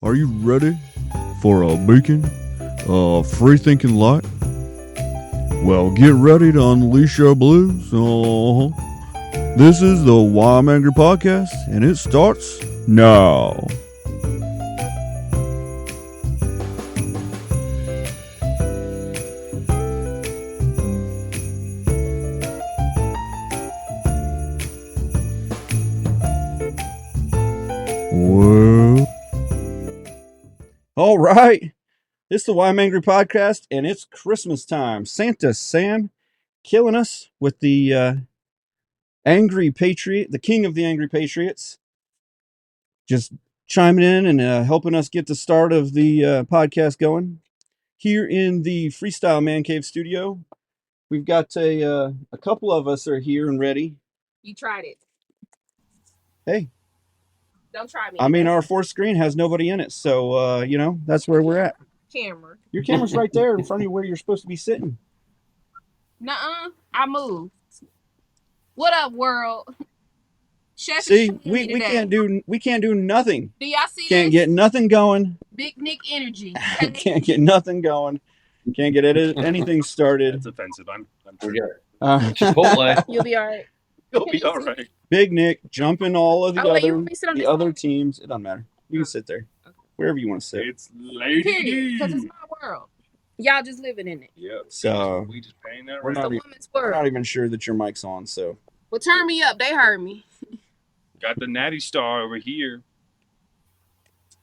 Are you ready for a beacon of free thinking light? Well, get ready to unleash your blues. This is the Why I'm Angry podcast, and it starts now. Well, all right. This is the Why I'm Angry podcast, and it's Christmas time. Santa Sam killing us with the Angry Patriot, the king of the Angry Patriots, just chiming in and helping us get the start of the podcast going. Here in the Freestyle Man Cave studio, we've got a couple of us are here and ready. You tried it. Hey. Don't try me. I mean, our fourth screen has nobody in it, so, that's where we're at. Camera. Your camera's right there in front of you where you're supposed to be sitting. Nuh-uh. I moved. What up, world? Chef See, is we can't do nothing. Do y'all see Can't this? get nothing going. Big Nick energy. Can't get nothing going. Can't get anything started. That's offensive. I'm Chipotle. You'll be all right. You'll be all right. Big Nick jumping all of you the other teams. It doesn't matter. You can sit there. Okay. Wherever you want to sit. It's lady. Because it's my world. Y'all just living in it. Yeah. So we just paying that we're right. not, the woman's world. not even sure that your mic's on, so. Well, turn me up. They heard me. Got the natty star over here.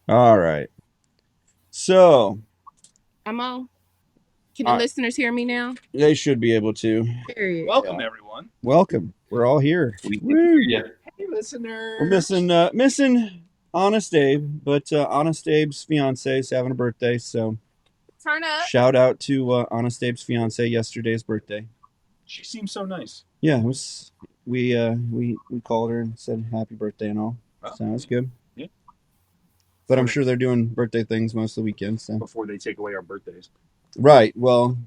All right. So. I'm on. Can the listeners hear me now? They should be able to. Period. Welcome, everyone. Welcome. We're all here. Yeah. Hey, listeners. We're missing Honest Abe, but Honest Abe's fiance is having a birthday, so turn up. Shout out to Honest Abe's fiance yesterday's birthday. She seems so nice. Yeah, it was. We called her and said happy birthday and all. Oh, so that's good. Yeah. But I'm sure they're doing birthday things most of the weekend. So before they take away our birthdays. Right. Well,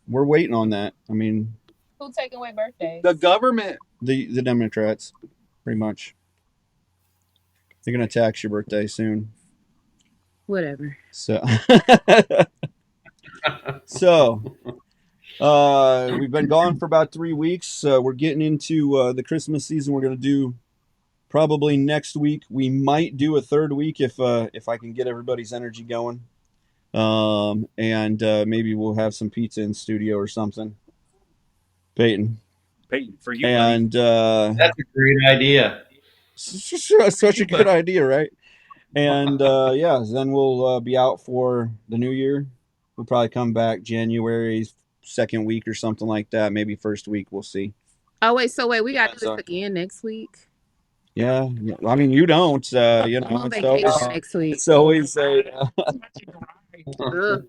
we're waiting on that. I mean, who's taking away birthdays? The government. The Democrats, pretty much. They're gonna tax your birthday soon. Whatever. So. We've been gone for about 3 weeks. We're getting into the Christmas season. We're gonna do probably next week. We might do a third week if I can get everybody's energy going. And maybe we'll have some pizza in studio or something. Peyton, for you. And that's a great idea. Such a good idea, right? And then we'll be out for the new year. We'll probably come back January 2nd week or something like that. Maybe first week. We'll see. Oh wait, we got to do this again next week. Yeah. I mean, you don't. I'm on vacation next week. It's always a.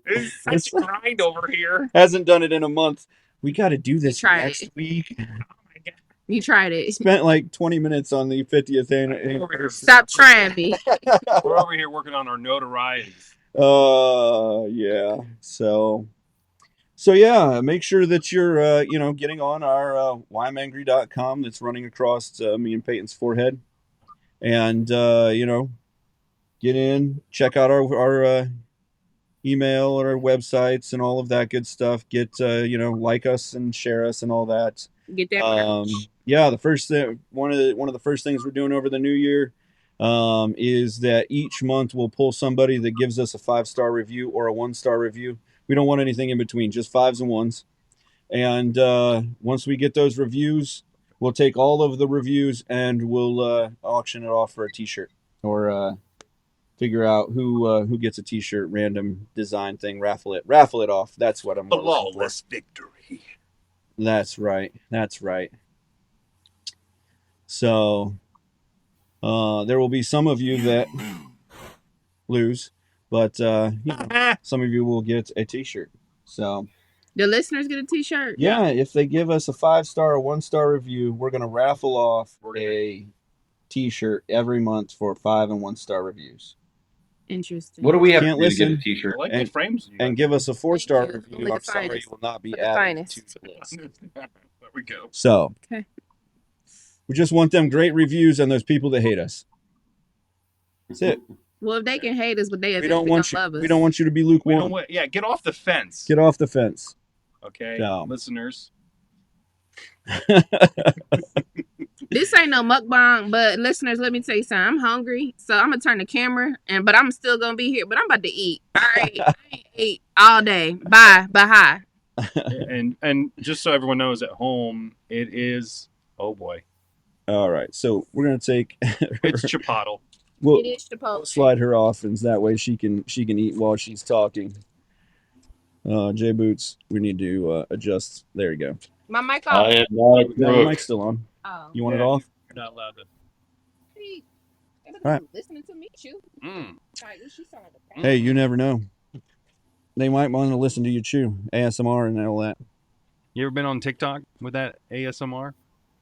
It's a grind over here. Hasn't done it in a month. We got to do this next week. Oh my God. You tried it. Spent like 20 minutes on the 50th anniversary. Stop trying me. We're over here working on our notoriety. Yeah. So yeah, make sure that you're getting on our whyimangry.com that's running across me and Peyton's forehead, and get in, check out our email or our websites and all of that good stuff. Get like us and share us and all that. Get that. Yeah, the first thing, one of the first things we're doing over the new year is that each month we'll pull somebody that gives us a 5-star review or a 1-star review. We don't want anything in between, just 5s and 1s. And once we get those reviews, we'll take all of the reviews and we'll auction it off for a t-shirt or figure out who gets a t-shirt, random design thing, raffle it off. That's what I'm flawless victory. That's right. So there will be some of you that lose, but some of you will get a t-shirt. So the listeners get a t-shirt. Yeah, if they give us a 5-star or 1-star review, we're gonna raffle off a t-shirt every month for 5 and 1-star reviews. Interesting. What do we have Can't to do to listen get a t-shirt? I like the frames. And give us a 4-star Thank you. review. I'm sorry, you will not be added to the list. There we go. So okay. We just want them great reviews and those people that hate us. That's it. Well, if they can hate us, but they We don't gonna want you. love us. We don't want you to be We lukewarm. don't want, yeah, get off the fence. Get off the fence. Okay, Yeah. listeners. This ain't no mukbang, but listeners, let me tell you something. I'm hungry, so I'm gonna turn the camera, but I'm still gonna be here. But I'm about to eat. All right, I ain't ate all day. Bye, hi. And just so everyone knows at home, it is. Oh boy, All right, so we're gonna take. it's Chipotle. We'll It is Chipotle. slide her off, and that way she can eat while she's talking. J Boots, we need to adjust. There you go. My mic off. I am not a No, your crook. mic's still on. Oh, You want it Yeah, off? You're not allowed to. hey, everybody All right. listening to me, chew. Mm. Like, she sound like a Hey, you never know. They might want to listen to you chew ASMR and all that. You ever been on TikTok with that ASMR?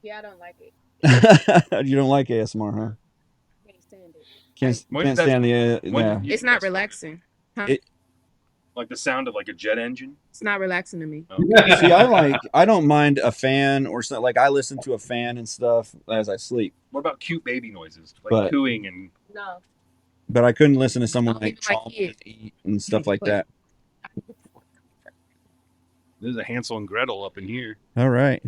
Yeah, I don't like it. You don't like ASMR, huh? Can't stand it. Can't When can't did that- stand the. when Yeah. did you- It's not relaxing. Huh? It- Like the sound of like a jet engine. It's not relaxing to me. Okay. See, I don't mind a fan or something. Like I listen to a fan and stuff as I sleep, What about cute baby noises, like But- cooing and? No. but I couldn't listen to someone Oh, like you like chomp it. and eat and stuff like that. There's a Hansel and Gretel up in here. All right,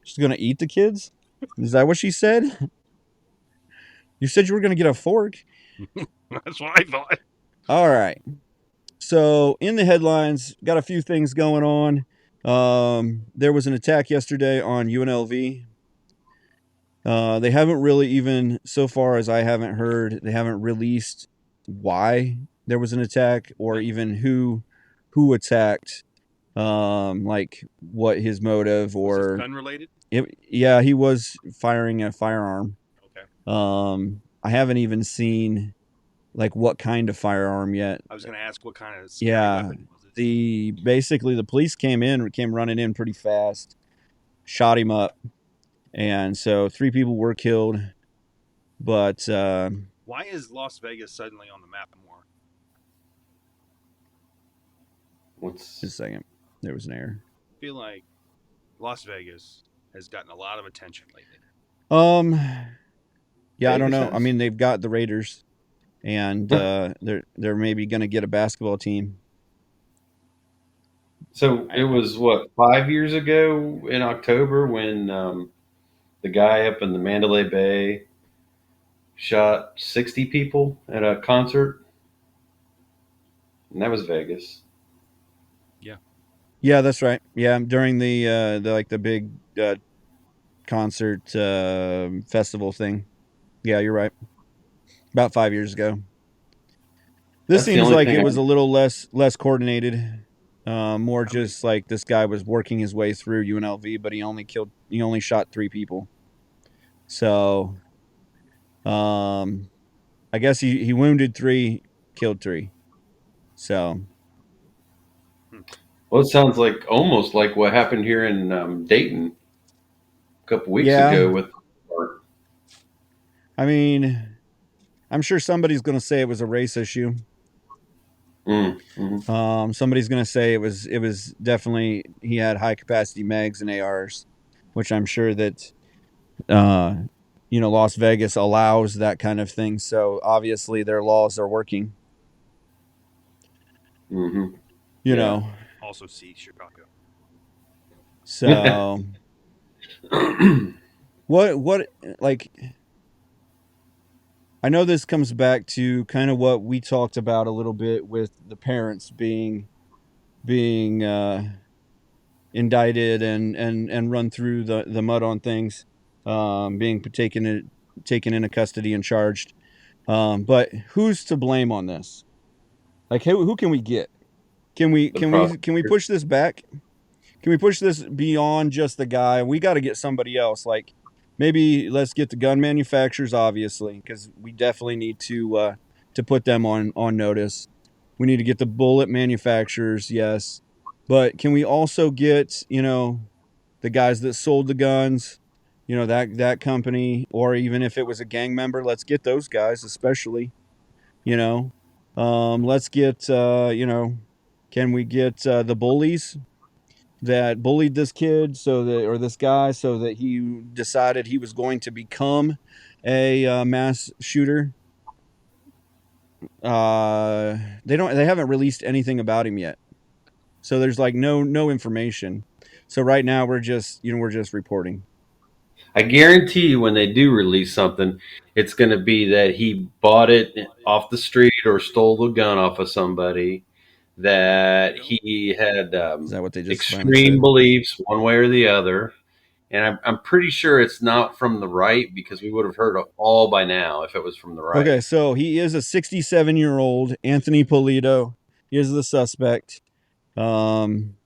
she's gonna eat the kids. Is that what she said? You said you were gonna get a fork. That's what I thought. All right. So in the headlines, got a few things going on. There was an attack yesterday on UNLV. They haven't really even, so far as I haven't heard, they haven't released why there was an attack or even who attacked. Like what his motive Was or this gun related? yeah, he was firing a firearm. Okay. I haven't even seen like what kind of firearm yet. I was going to ask what kind of scary Yeah, weapon was it? basically the police came running in pretty fast, shot him up, and so 3 people were killed. But Why is Las Vegas suddenly on the map more? just a second, there was an error. I feel like Las Vegas has gotten a lot of attention lately. Yeah, I don't Vegas know. has? I mean, they've got the Raiders, and they're maybe going to get a basketball team. So it was what 5 years ago in October when the guy up in the Mandalay Bay shot 60 people at a concert, and that was Vegas. Yeah, that's right. Yeah, during the big concert festival thing. Yeah, you're right. About 5 years ago. This That's the seems only like thing it was I- a little less coordinated. More just like this guy was working his way through UNLV, but he only shot 3 people. So, I guess he wounded 3, killed 3. So, Well, it sounds like almost like what happened here in Dayton a couple weeks Yeah. ago with. I mean, I'm sure somebody's going to say it was a race issue. Somebody's going to say it was definitely he had high capacity mags and ARs, which I'm sure that Las Vegas allows that kind of thing. So obviously their laws are working. Mm-hmm. You Yeah. know. Also, see Chicago. So what like I know this comes back to kind of what we talked about a little bit with the parents being indicted and run through the mud on things, being taken into custody and charged. But who's to blame on this? Like who can we get? Can we push this back? Can we push this beyond just the guy? We got to get somebody else. Like maybe let's get the gun manufacturers, obviously, because we definitely need to put them on notice. We need to get the bullet manufacturers, yes, but can we also get the guys that sold the guns, that company, or even if it was a gang member, let's get those guys, especially, let's get can we get the bullies that bullied this kid or this guy so that he decided he was going to become a mass shooter? They haven't released anything about him yet. So there's like no information. So right now we're just reporting. I guarantee you, when they do release something, it's going to be that he bought it off the street or stole the gun off of somebody. That he had Is that what they just finally extreme said? beliefs, one way or the other. And I'm pretty sure it's not from the right, because we would have heard it all by now if it was from the Okay, right. so he is a 67-year-old Anthony Polito. He is the suspect. Um,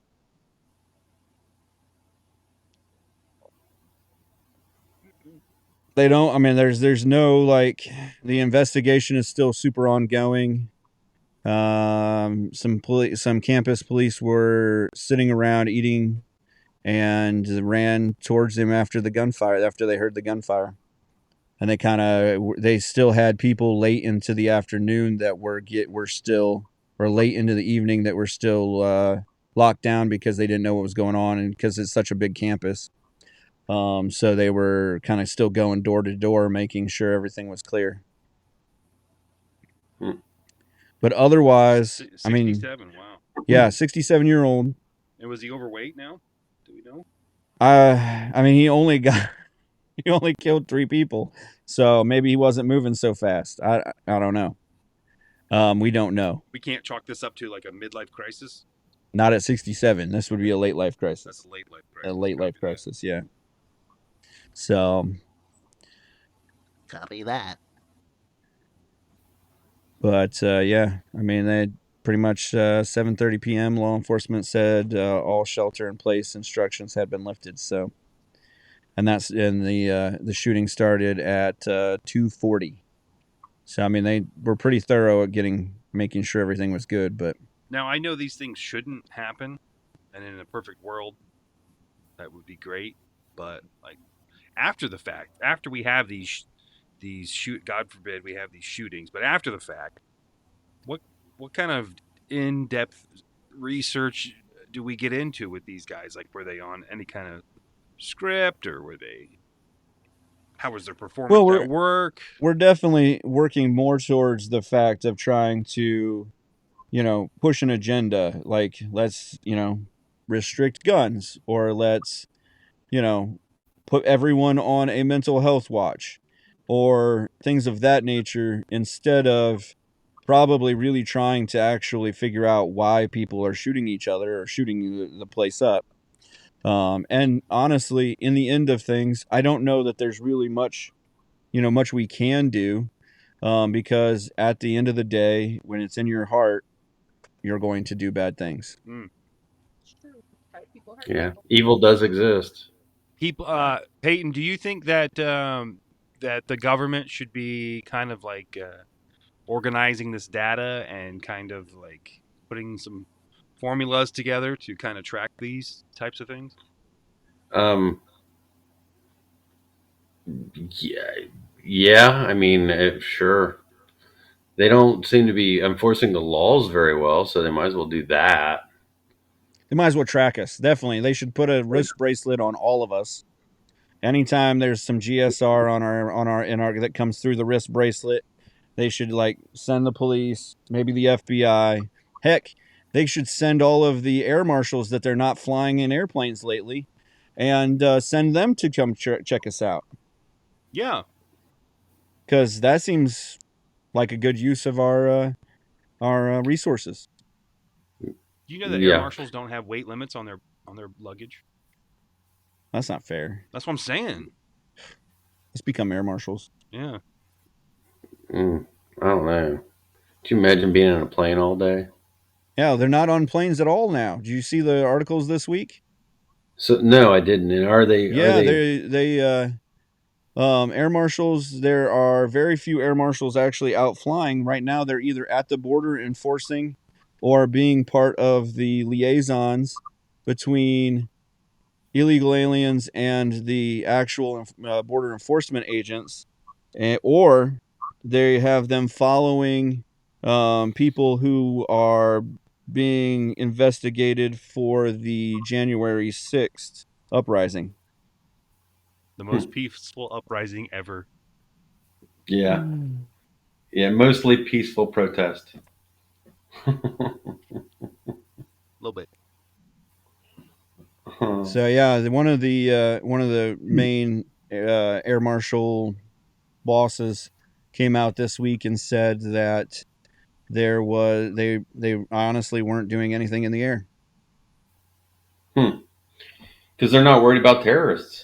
they don't. I mean, there's no like the investigation is still super ongoing. Some campus police were sitting around eating and ran towards him after the gunfire. After they heard the gunfire, and they still had people late into the afternoon that were still, or late into the evening, that were still locked down because they didn't know what was going on, and because it's such a big campus. So they were kind of still going door to door, making sure everything was clear. Hmm. But otherwise, I mean, 67. Wow. yeah, 67-year-old. And was he overweight now? Do we know? I mean, he only killed 3 people, so maybe he wasn't moving so fast. I don't know. We don't know. We can't chalk this up to like a midlife crisis. Not at 67. This would be a late life crisis. That's a late life A crisis. late life Copy that. crisis, yeah. So, Copy that. but yeah, I mean, they pretty much 7:30 p.m. Law enforcement said all shelter-in-place instructions had been lifted. So, and the shooting started at 2:40. So, I mean, they were pretty thorough at making sure everything was good. But Now I know these things shouldn't happen, and in a perfect world, that would be great. But like after the fact, after we have these God forbid we have these shootings, but after the fact, what kind of in-depth research do we get into with these guys? Like, were they on any kind of script, or were they? How was their performance well, at work? we're definitely working more towards the fact of trying to, push an agenda, like let's, restrict guns, or let's, you know, put everyone on a mental health watch, or things of that nature, instead of probably really trying to actually figure out why people are shooting each other or shooting the place up. And honestly, in the end of things, I don't know that there's really much we can do, because at the end of the day, when it's in your heart, you're going to do bad things. Mm. Yeah, evil does exist. People, Peyton, do you think that that the government should be kind of like organizing this data and kind of like putting some formulas together to kind of track these types of things? Um, yeah, yeah. I mean, sure. They don't seem to be enforcing the laws very well, so they might as well do that. They might as well track us. Definitely, they should put a wrist bracelet on all of us. Anytime there's some GSR on our that comes through the wrist bracelet, they should like send the police, maybe the FBI. Heck, they should send all of the air marshals that they're not flying in airplanes lately, and send them to come check us out, Yeah. because that seems like a good use of our resources. Do you know that air Yeah. marshals don't have weight limits on their luggage? That's not fair. That's what I'm saying. Let's become air marshals. Yeah. I don't know. Could you imagine being in a plane all day? Yeah, they're not on planes at all now. Did you see the articles this week? So no, I didn't. And are they? Are Yeah, they? they air marshals. There are very few air marshals actually out flying right now. They're either at the border enforcing, or being part of the liaisons between illegal aliens and the actual border enforcement agents, or they have them following people who are being investigated for the January 6th uprising. The most peaceful uprising ever. Yeah. Yeah, mostly peaceful protest. little bit. So yeah, one of the main air marshal bosses came out this week and said that they honestly weren't doing anything in the air. Because they're not worried about terrorists.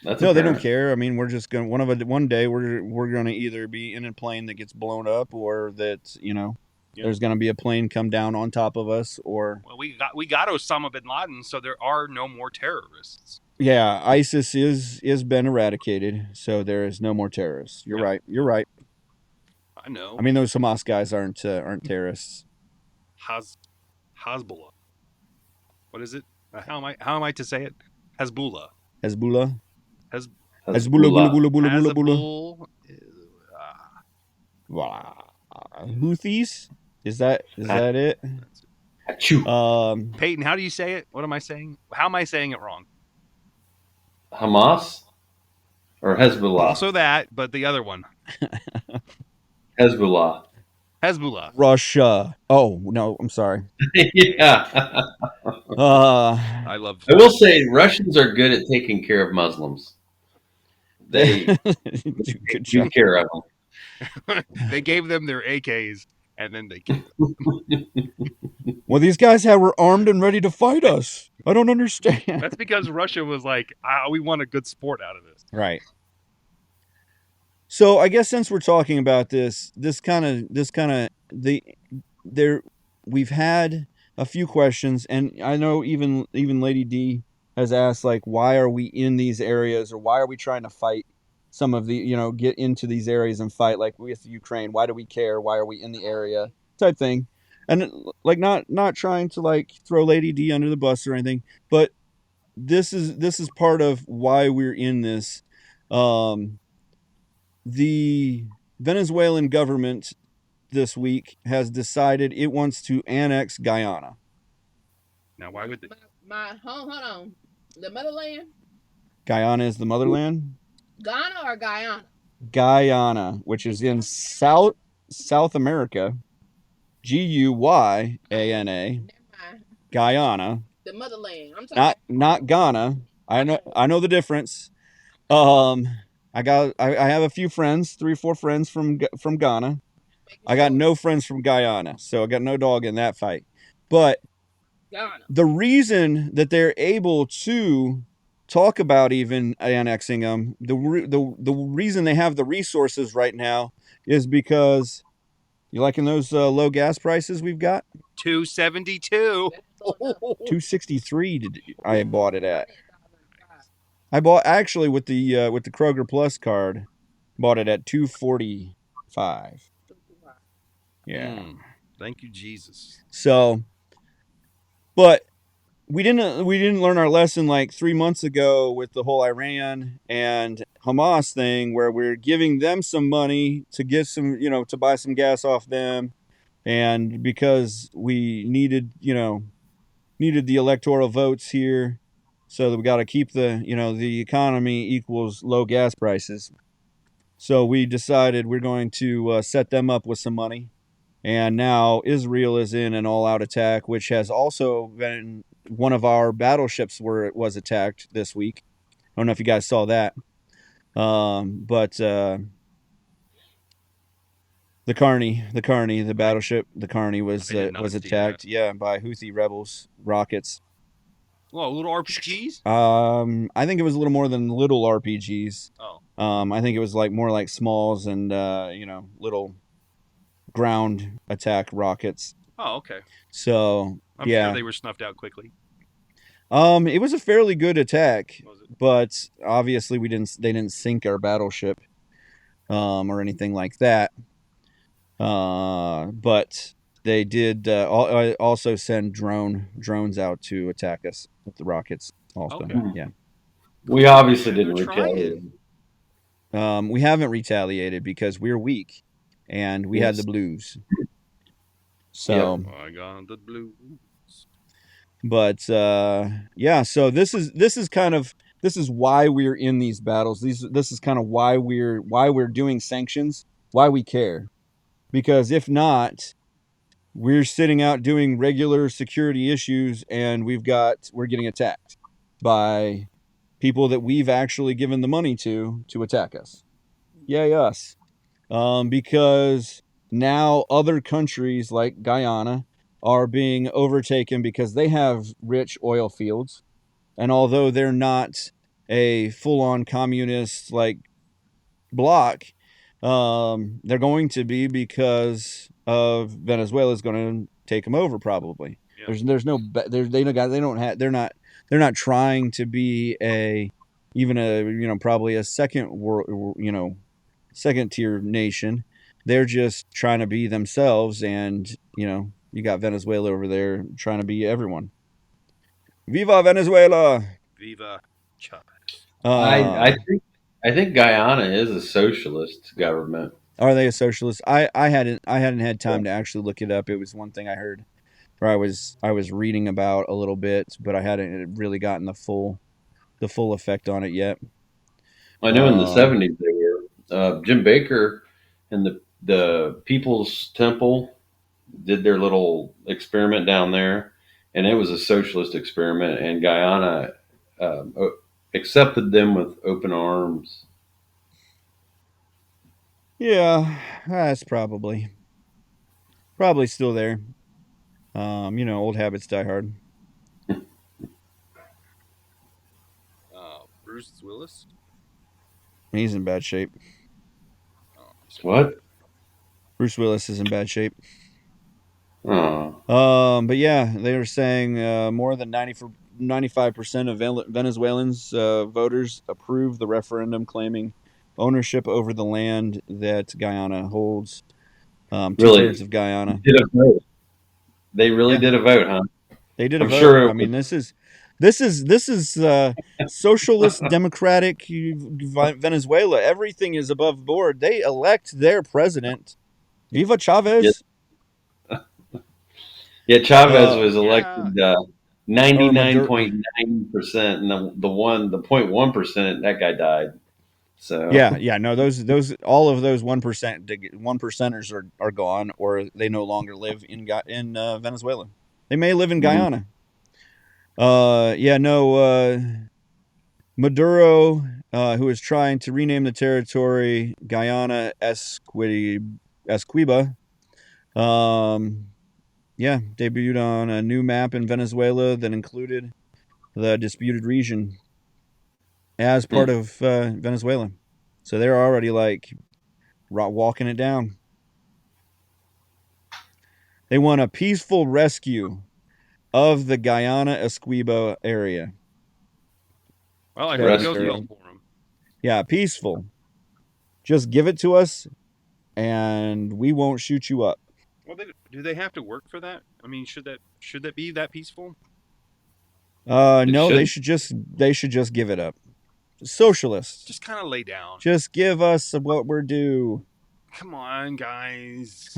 That's No, they don't apparent. care. I mean, we're just gonna one day we're gonna either be in a plane that gets blown up, or that there's gonna be a plane come down on top of us, or Well, we got Osama bin Laden, so there are no more terrorists. yeah, ISIS is been eradicated, so there is no more terrorists. You're Yep. right. You're right. I know. I mean, those Hamas guys aren't terrorists. Hezbollah. What is it? How am I to say it? Hezbollah. Hezbollah. Hez Hezbollah. Bula, bula, bula, bula, bula. Hezbollah. Houthis. Is that it? That's it. Achoo. Peyton, how do you say it? What am I saying? How am I saying it wrong? Hamas or Hezbollah? Also that, but the other one. Hezbollah. Hezbollah. Russia. Oh no, I'm sorry. Yeah. I love. I will say Russians are good at taking care of Muslims. They do good job. take care of them. They gave them their AKs and then they killed them. Well, these guys were armed and ready to fight us. I don't understand. That's because Russia was like, we want a good sport out of this. Right. So I guess since we're talking about this kind of we've had a few questions, and I know even Lady D has asked, like, why are we in these areas, or why are we trying to fight some of the get into these areas and fight, like with Ukraine? Why do we care? Why are we in the area? Type thing. And like not trying to like throw Lady D under the bus or anything, but this is part of why we're in this. The Venezuelan government this week has decided it wants to annex Guyana. Now, why would they? Hold on. The motherland? Guyana is the motherland. Ghana or Guyana? Guyana, which is in South America. Guyana. Never mind. Guyana. The motherland. I'm talking Not Ghana. I know the difference. I have a few friends, 3 or 4 friends from Ghana. I got no friends from Guyana, so I got no dog in that fight. But Ghana. the reason that they're able to talk about even annexing them, the reason they have the resources right now is because you liking those low gas prices we've got? $2.72. 263 I bought it at. I bought actually with the Kroger Plus card, bought it at $2.45. Yeah. Thank you, Jesus. So, but we didn't learn our lesson like 3 months ago with the whole Iran and Hamas thing, where we're giving them some money to get some, to buy some gas off them, and because we needed the electoral votes here, so that we got to keep the economy equals low gas prices. So we decided we're going to set them up with some money. And now Israel is in an all-out attack, which has also been one of our battleships was attacked this week. I don't know if you guys saw that. But the Carney, the battleship, the Carney was attacked, by Houthi rebels, rockets. Well, little RPGs? I think it was a little more than little RPGs. Oh. I think it was more like smalls and little ground attack rockets. Oh, okay. So I'm sure they were snuffed out quickly. It was a fairly good attack, Was it? but obviously they didn't sink our battleship, or anything like that. But they did also send drones out to attack us with the rockets. Also, Okay. yeah. We obviously They're didn't retaliate. We haven't retaliated because we're weak, and we had the blues. So I got the blues. But yeah, so this is why we're in these battles. This is kind of why we're doing sanctions, why we care. because if not, we're sitting out doing regular security issues, and we're getting attacked by people that we've actually given the money to attack us. Yay us. Because now other countries like Guyana are being overtaken because they have rich oil fields. And although they're not a full on communist like bloc, they're going to be because of Venezuela is going to take them over probably. Yeah. There's no they don't have they're not trying to be a even a probably a second world second tier nation. They're just trying to be themselves, and you got Venezuela over there trying to be everyone. Viva Venezuela! Viva Chavez. Uh, I think Guyana is a socialist government. are they a socialist? I hadn't had time to actually look it up. It was one thing I heard, or I was reading about a little bit, but I hadn't really gotten the full effect on it yet. I know in the Um, '70s they were. Jim Baker and the People's Temple did their little experiment down there, and it was a socialist experiment. And Guyana accepted them with open arms. yeah, that's probably still there. Old habits die hard. Bruce Willis. He's in bad shape. Oh, he's fine. What? Bruce Willis is in bad shape. Oh, But yeah, they were saying more than 95% of Venezuelans voters approved the referendum claiming ownership over the land that Guyana holds. Two-thirds really? of Guyana. Did a vote? They really Yeah, did a vote, huh? they did a I'm vote. sure I it was. mean, this is socialist democratic Venezuela. Everything is above board. They elect their president. Viva Yeah, Chavez. yeah, Chavez Uh, was Yeah. elected or Maduro. 99.9%, and the 0.1% that guy died. So Yeah, yeah, no, those all of those 1%ers are gone, or they no longer live in Venezuela. They may live in mhm. Guyana. Yeah, no, Maduro, who is trying to rename the territory Guyana Esquiba, um, yeah, debuted on a new map in Venezuela that included the disputed region as part Hmm. of Venezuela. So they're already like walking it down. They want a peaceful rescue of the Guyana Esquiba area. Well, I hope it That goes well Rescue. they're for him. yeah, peaceful. Just give it to us, and we won't shoot you up. Well, do they have to work for that? I mean, should that be that peaceful? It No, they should. should just give it up. Socialists, Just kind of lay down. just give us what we're due. Come on, guys.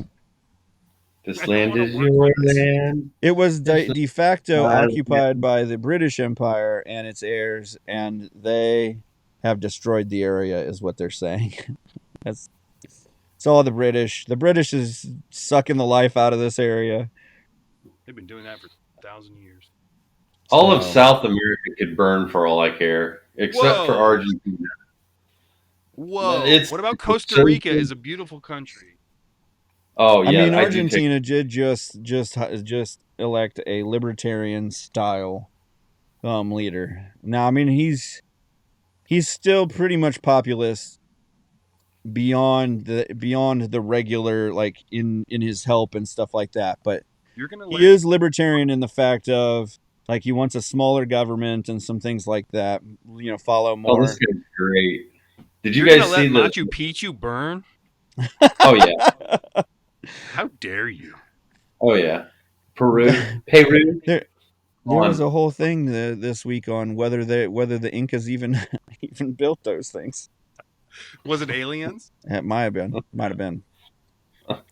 This I don't land want to is work for your this. land. It was It's de facto not occupied by the British Empire and its heirs, and they have destroyed the area, is what they're saying. That's It's all the British. The British is sucking the life out of this area. They've been doing that for 1,000 years. all of So South America could burn for all I care, except for Whoa, Argentina. whoa! It's What about it's Costa so. Rica? Is a beautiful country. Oh I yeah, mean, I do take. Argentina did just elect a libertarian style leader. Now, I mean, he's still pretty much populist beyond the regular, like in his help and stuff like that. But You're gonna he let is libertarian in the fact of like he wants a smaller government and some things like that. Follow Oh, this more. guy's great. Did you you're gonna guys let see the? Machu Picchu burn? Oh yeah, How dare you? oh yeah. Peru, Peru. there Come there was on. a whole thing this week on whether the Incas even even built those things. Was it aliens? It might have been,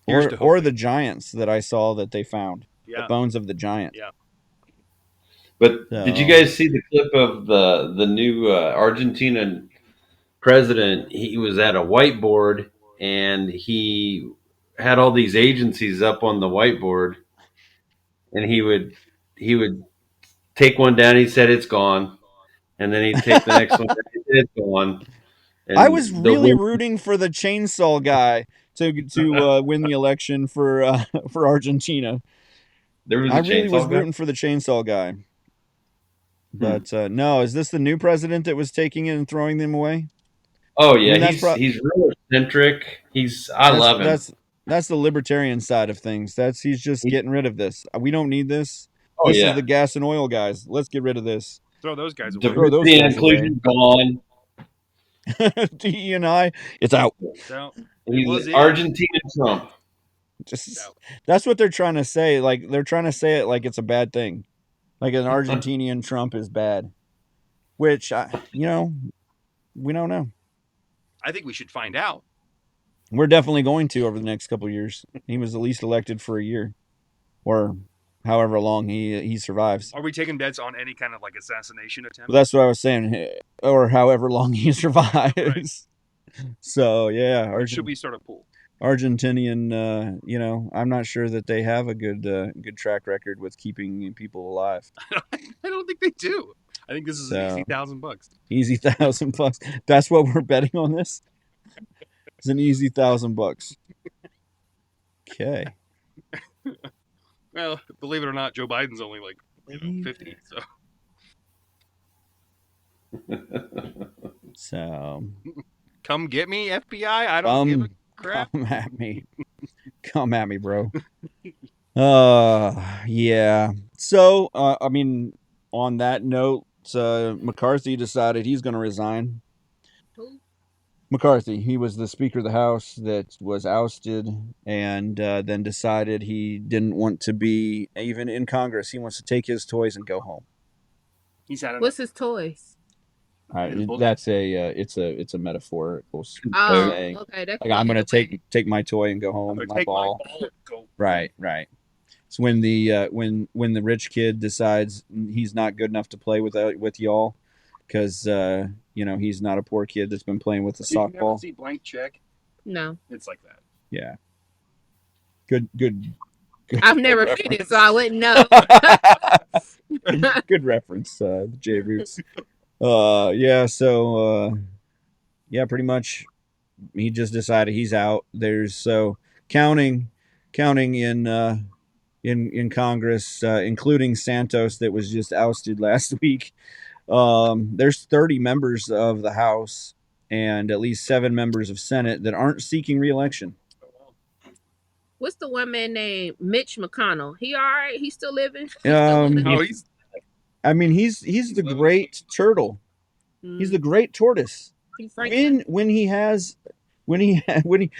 Here's or to or hoping. the giants that I saw that they found, the Yeah, bones of the giant. yeah. But did you So guys see the clip of the new Argentinian president? He was at a whiteboard and he had all these agencies up on the whiteboard, and he would take one down. He said it's gone, and then he'd take the next one. He said it's gone, I was and the really win. rooting for the chainsaw guy to win the election for for Argentina. There was I a really was chainsaw guy. rooting for the chainsaw guy. Hmm. But no, is this the new president that was taking it and throwing them away? Oh I yeah, mean, he's real eccentric. I that's love him. that's that's the libertarian side of things. He's just getting rid of this. We don't need this. Oh This is yeah, the gas and oil guys. Let's get rid of this. Throw those guys away. Throw those diversity and guys away. inclusion gone. DE and I, it's out. So it He's was in. Argentina Trump. It's Just out. that's what they're trying to say. Like they're trying to say it like it's a bad thing. Like an Argentinian Trump is bad. Which we don't know. I think we should find out. We're definitely going to over the next couple of years. He was at least elected for a year, or however long he survives. Are we taking bets on any kind of like assassination attempt? But that's what I was saying, or however long he survives. Right. So yeah, Or should we start a pool? Argentinian, I'm not sure that they have a good track record with keeping people alive. I don't think they do. I think this is an easy $1,000. Easy $1,000. That's what we're betting on this. It's an easy $1,000. Okay. Well, believe it or not, Joe Biden's only like 50. So come get me, FBI. I don't give a crap. Come at me. Come at me, bro. Yeah. So, I mean, on that note, McCarthy decided he's going to resign. Who? McCarthy, he was the Speaker of the House that was ousted and then decided he didn't want to be even in Congress. He wants to take his toys and go home. He's had enough. What's his toys? That's it's a metaphorical Oh, saying. okay. That's Like I'm gonna take my toy and go home. I'm My gonna take ball. my ball and go. Right. It's when the when the rich kid decides he's not good enough to play with y'all because he's not a poor kid that's been playing with a Did you never softball. see Blank Check? No. It's like that. Yeah. Good. I've never seen it, so I wouldn't know. Good reference, J Roots. Yeah. So pretty much he just decided he's out. There's counting in Congress, including Santos that was just ousted last week. There's 30 members of the House and at least 7 members of Senate that aren't seeking re-election. What's the one man named Mitch McConnell? He all right? He's still living? Oh, he's the great turtle. He's the great tortoise. When he has an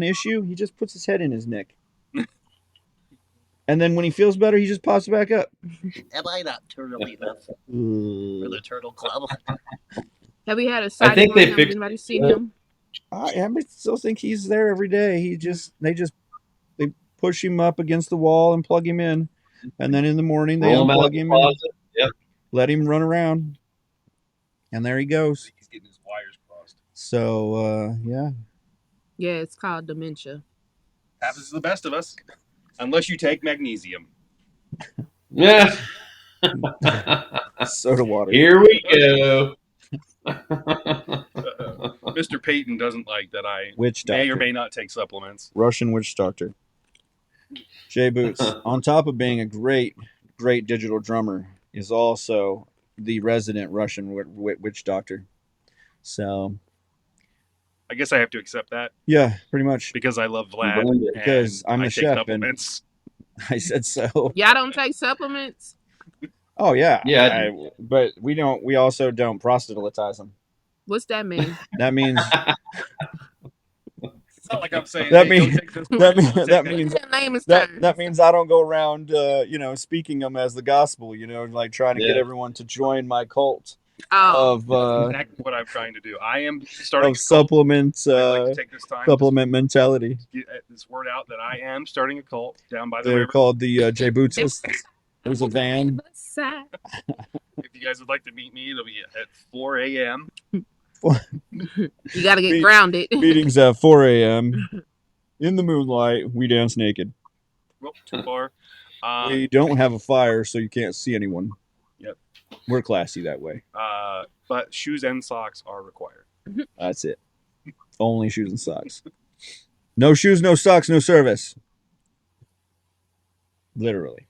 issue, he just puts his head in his neck. And then when he feels better, he just pops back up. Am I not turtle enough for the Turtle Club? Have you had a I think sighting they on him? fixed Anybody seen him? I still think he's there every day. They push him up against the wall and plug him in, and then in the morning they roll him out of unplug the him and closet. Yep. let him run around, and there he goes. He's getting his wires crossed. So yeah. Yeah, it's called dementia. Happens to the best of us, unless you take magnesium. Yeah. Soda water. Here we go. Mr. Payton doesn't like that I Witch may or doctor. may not take supplements. Russian witch doctor. Jay Boots, on top of being a great digital drummer, is also the resident Russian witch doctor. So I guess I have to accept that yeah, pretty much. because I love Vlad. Because and I'm I the take chef, supplements. I said so. Y'all don't take supplements? Oh yeah, Yeah. but we don't. We also don't proselytize them. What's that mean? That means It's not like I'm saying That hey, means- don't take this. that means- Don't that take means- That name is that means I don't go around, speaking them as the gospel. Like trying to get Yeah. everyone to join my cult Oh, of That's exactly what I'm trying to do. I am starting of a cult. supplements, I'd like to take this time supplement mentality. to get this word out that I am starting a cult down by the They're river. called the J Bootsists. There's a van. If you guys would like to meet me, it'll be at 4 a.m. You got to get Me- grounded. Meetings at 4 a.m. In the moonlight, we dance naked. Well, too far. We don't have a fire, so you can't see anyone. Yep. We're classy that way. But shoes and socks are required. That's it. Only shoes and socks. No shoes, no socks, no service. Literally.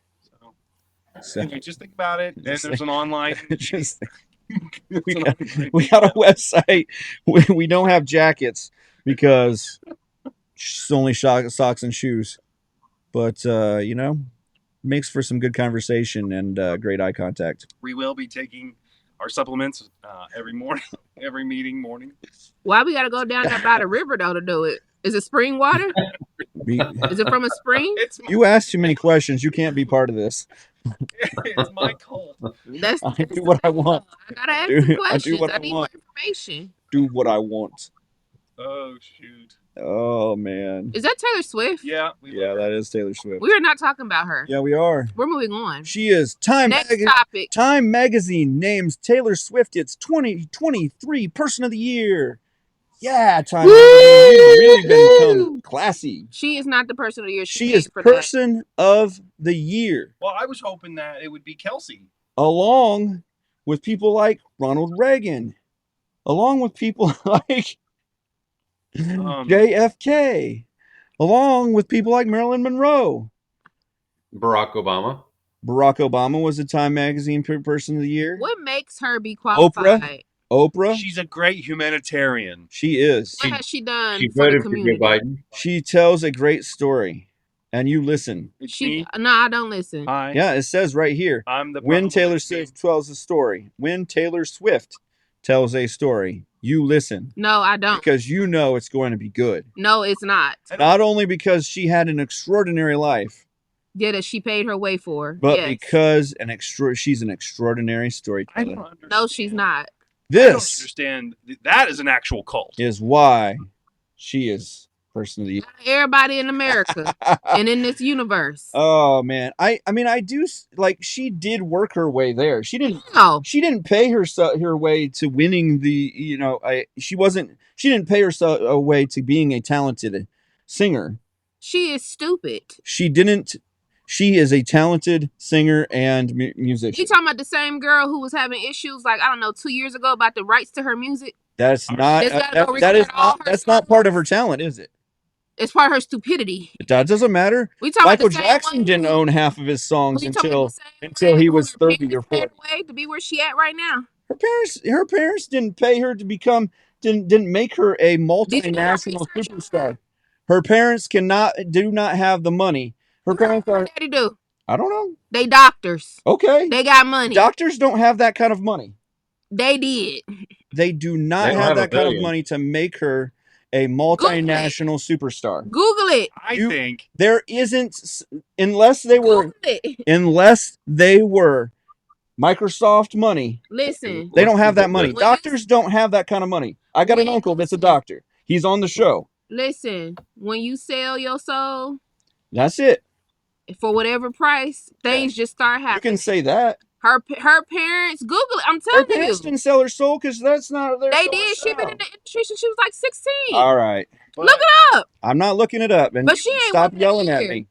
So, Anyway, just think about it. And there's an online. just, we got a website. We don't have jackets because it's only socks and shoes. But, makes for some good conversation and great eye contact. We will be taking our supplements every morning, every meeting morning. Why we gotta go down there by the river though to do it? Is it spring water? Is it from a spring? You ask too many questions. You can't be part of this. It's my cult. I do what I want. I gotta ask some questions. I need more want. information. Do what I want. Oh shoot. Oh man. Is that Taylor Swift? Yeah. That is Taylor Swift. We are not talking about her. Yeah, we are. We're moving on. She is Next topic. Time Magazine names Taylor Swift its 2023 Person of the Year. Yeah, Time Magazine. You've really become classy. She is not the Person of the Year. She is Person of the Year. Well, I was hoping that it would be Kelsey. Along with people like Ronald Reagan. Along with people like JFK. Along with people like Marilyn Monroe. Barack Obama. Barack Obama was a Time Magazine Person of the Year. What makes her be qualified? Oprah. She's a great humanitarian. She is. What has she done She for the voted for Joe community? Biden. She tells a great story, and you listen. No, I don't listen. Hi. Yeah, it says right here. When Taylor Swift tells a story. When Taylor Swift tells a story, you listen. No, I don't. Because you know it's going to be good. No, it's not. Not only because she had an extraordinary life. Yeah, that she paid her way for. But because she's an extraordinary storyteller. I don't understand. No, she's not. I don't understand. That is an actual cult. Is why she is Person of the Year. Everybody in America and in this universe. Oh man, I mean I do like she did work her way there. She didn't. No. She didn't pay her way to winning the. She didn't pay herself a way to being a talented singer. She is stupid. She didn't. She is a talented singer and musician. You talking about the same girl who was having issues, like, I don't know, 2 years ago about the rights to her music? That's not. That's not part of her talent, is it? It's part of her stupidity. That doesn't matter. Michael Jackson didn't own half of his songs until he was 30 or 40. To be where she at right now. Her parents didn't pay her to become. Didn't make her a multinational superstar. Her parents do not have the money. Her parents are. What did they do? I don't know. They doctors. Okay. They got money. Doctors don't have that kind of money. They did. They do not have that kind of money to make her a multinational superstar. Google it. I think there isn't, unless they were Microsoft money. Listen, they don't have that money. Doctors don't have that kind of money. I got an uncle that's a doctor. He's on the show. Listen, when you sell your soul, that's it. For whatever price, things just start happening. You can say that. Her parents, Google it. I'm telling you. Her parents didn't sell her soul because that's not their. They did. She been in the industry since she was like 16. All right. Look it up. I'm not looking it up. And but she ain't stop yelling at me.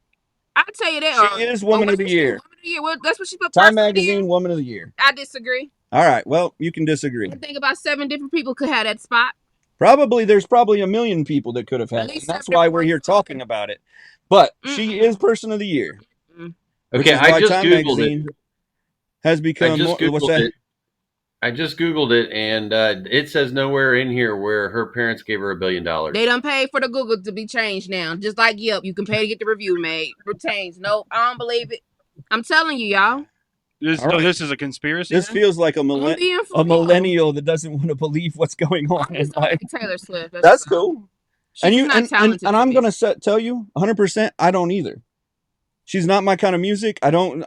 I'll tell you that. She is Woman of the Year. Woman of the Year. Well, that's what she put. Time Magazine Woman of the Year. I disagree. All right. Well, you can disagree. I think about 7 different people could have that spot. There's probably 1 million people that could have had it. That's why we're here talking about it. But she is Person of the Year. Okay, I just Googled it. Has become I just Googled it, and it says nowhere in here where her parents gave her $1 billion. They done paid for the Google to be changed now. Just like Yelp, you can pay to get the review made. Retains. Nope, I don't believe it. I'm telling you, y'all. This is a conspiracy. This feels like a millennial that doesn't want to believe what's going on in life. Taylor Swift. That's cool. And I'm gonna tell you 100%. I don't either. She's not my kind of music. I don't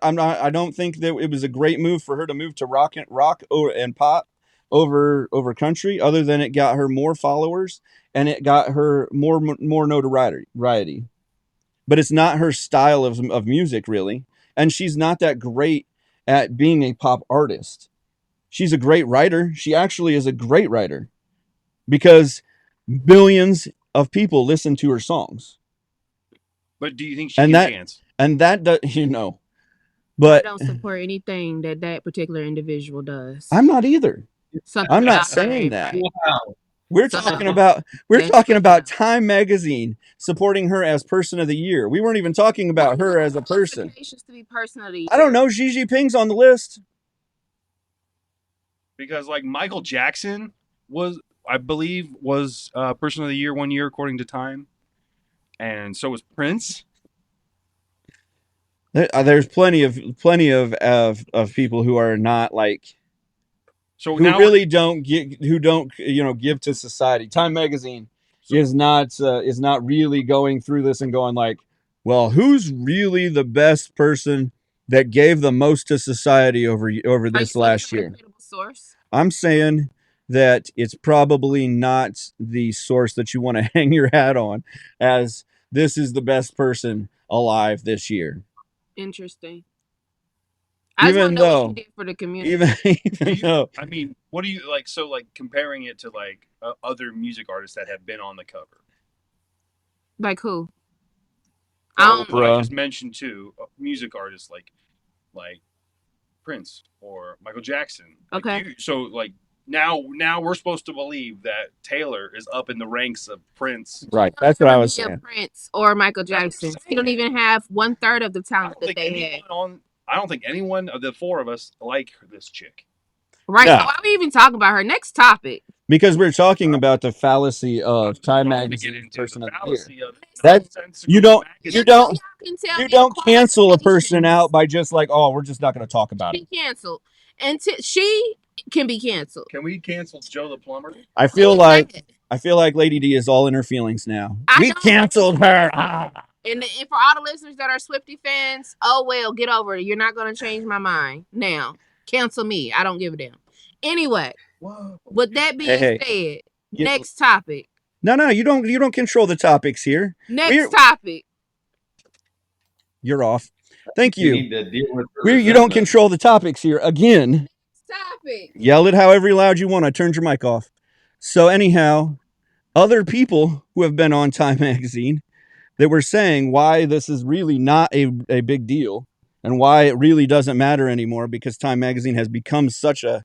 think that it was a great move for her to move to rock and pop over country, other than it got her more followers and it got her more notoriety. But it's not her style of music, really. And she's not that great at being a pop artist. She's a great writer. She actually is a great writer because billions of people listen to her songs. But do you think she And can that dance? and that does, I but don't support anything that particular individual does. I'm not either. Something I'm not about her saying ain't that. right. Wow. We're Something talking about definitely Time Magazine supporting her as Person of the Year. We weren't even talking about her as a person. qualifications to be person of the year. I don't know. Xi Jinping's on the list. Because like Michael Jackson was, I believe, was Person of the Year 1 year according to Time, and so was Prince. There's plenty of people who are not like So who now really don't give to society. Time Magazine is not really going through this and going like, well, who's really the best person that gave the most to society over this last year? Source? I'm saying that it's probably not the source that you want to hang your hat on as this is the best person alive this year. Interesting. I just Even want to know what though, she did for the community. even though, I mean, what do you like? So like comparing it to like other music artists that have been on the cover. Like who? What I Oprah. just mentioned too, music artists like Prince or Michael Jackson. Like Okay. So like now we're supposed to believe that Taylor is up in the ranks of Prince. Right. That's what I was Be a saying. Prince or Michael That's what I'm Jackson. saying. He don't even have 1/3 of the I talent don't that think they had. I don't think anyone of the four of us like this chick. Right. Yeah. So why are we even talking about her? Next topic. Because we're talking about the fallacy of Time Trying to get Magazine into Person the of the Year. fallacy of That nonsensical you don't magazine. you don't cancel a person out by just like, oh, we're just not going to talk about it. She canceled, and she can be canceled. Can we cancel Joe the plumber? I feel like Lady D is all in her feelings now. We canceled her. And for all the listeners that are Swiftie fans, oh well, get over it. You're not going to change my mind now. Cancel me. I don't give a damn. Anyway, with that being said, next topic. No, you don't control the topics here. Next topic. You're off. Thank You you. need to deal with You don't control the topics here again. Topic. Yell it however loud you want. I turned your mic off. So anyhow, other people who have been on Time Magazine that were saying why this is really not a big deal and why it really doesn't matter anymore because Time Magazine has become such a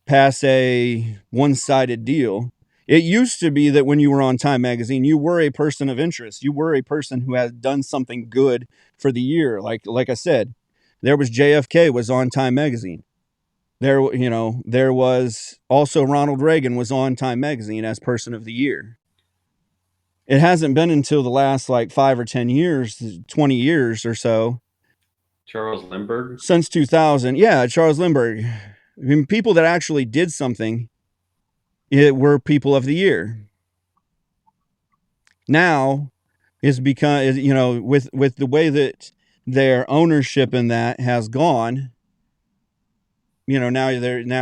passe, one-sided deal. It used to be that when you were on Time Magazine, you were a person of interest. You were a person who had done something good for the year. Like I said, there was JFK was on Time Magazine. There was also Ronald Reagan was on Time Magazine as Person of the Year. It hasn't been until the last like 5 or 10 years, 20 years or so. Charles Lindbergh? Since 2000. Yeah, Charles Lindbergh. I mean, people that actually did something were people of the year. Now it's because, with the way that their ownership in that has gone, now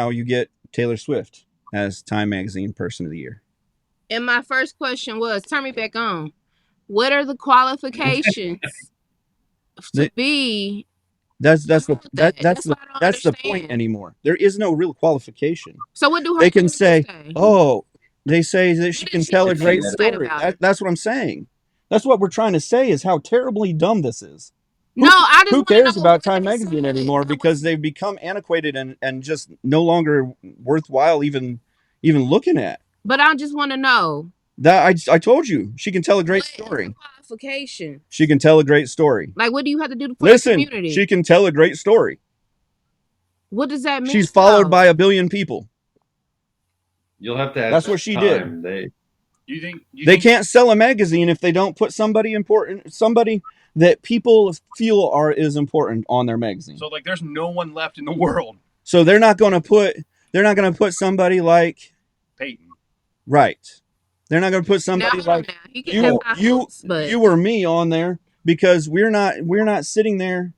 you get Taylor Swift as Time Magazine Person of the Year. And my first question was, turn me back on. What are the qualifications to be? That's the point anymore. There is no real qualification. So what do her they can say? Oh, they say that she can tell a great story. That's what I'm saying. That's what we're trying to say is how terribly dumb this is. Who cares about Time Magazine anymore because they've become antiquated and just no longer worthwhile even looking at. But I just want to know. That I told you, she can tell a great story. Qualification. She can tell a great story. Like, what do you have to do for the community? She can tell a great story. What does that mean? She's followed by 1 billion people. You'll have to ask. That's what she did. They can't sell a magazine if they don't put somebody important, somebody that people feel is important on their magazine. So like, there's no one left in the world. So they're not going to put somebody like Peyton. Right. They're not going to put somebody like you or me on there because we're not sitting there.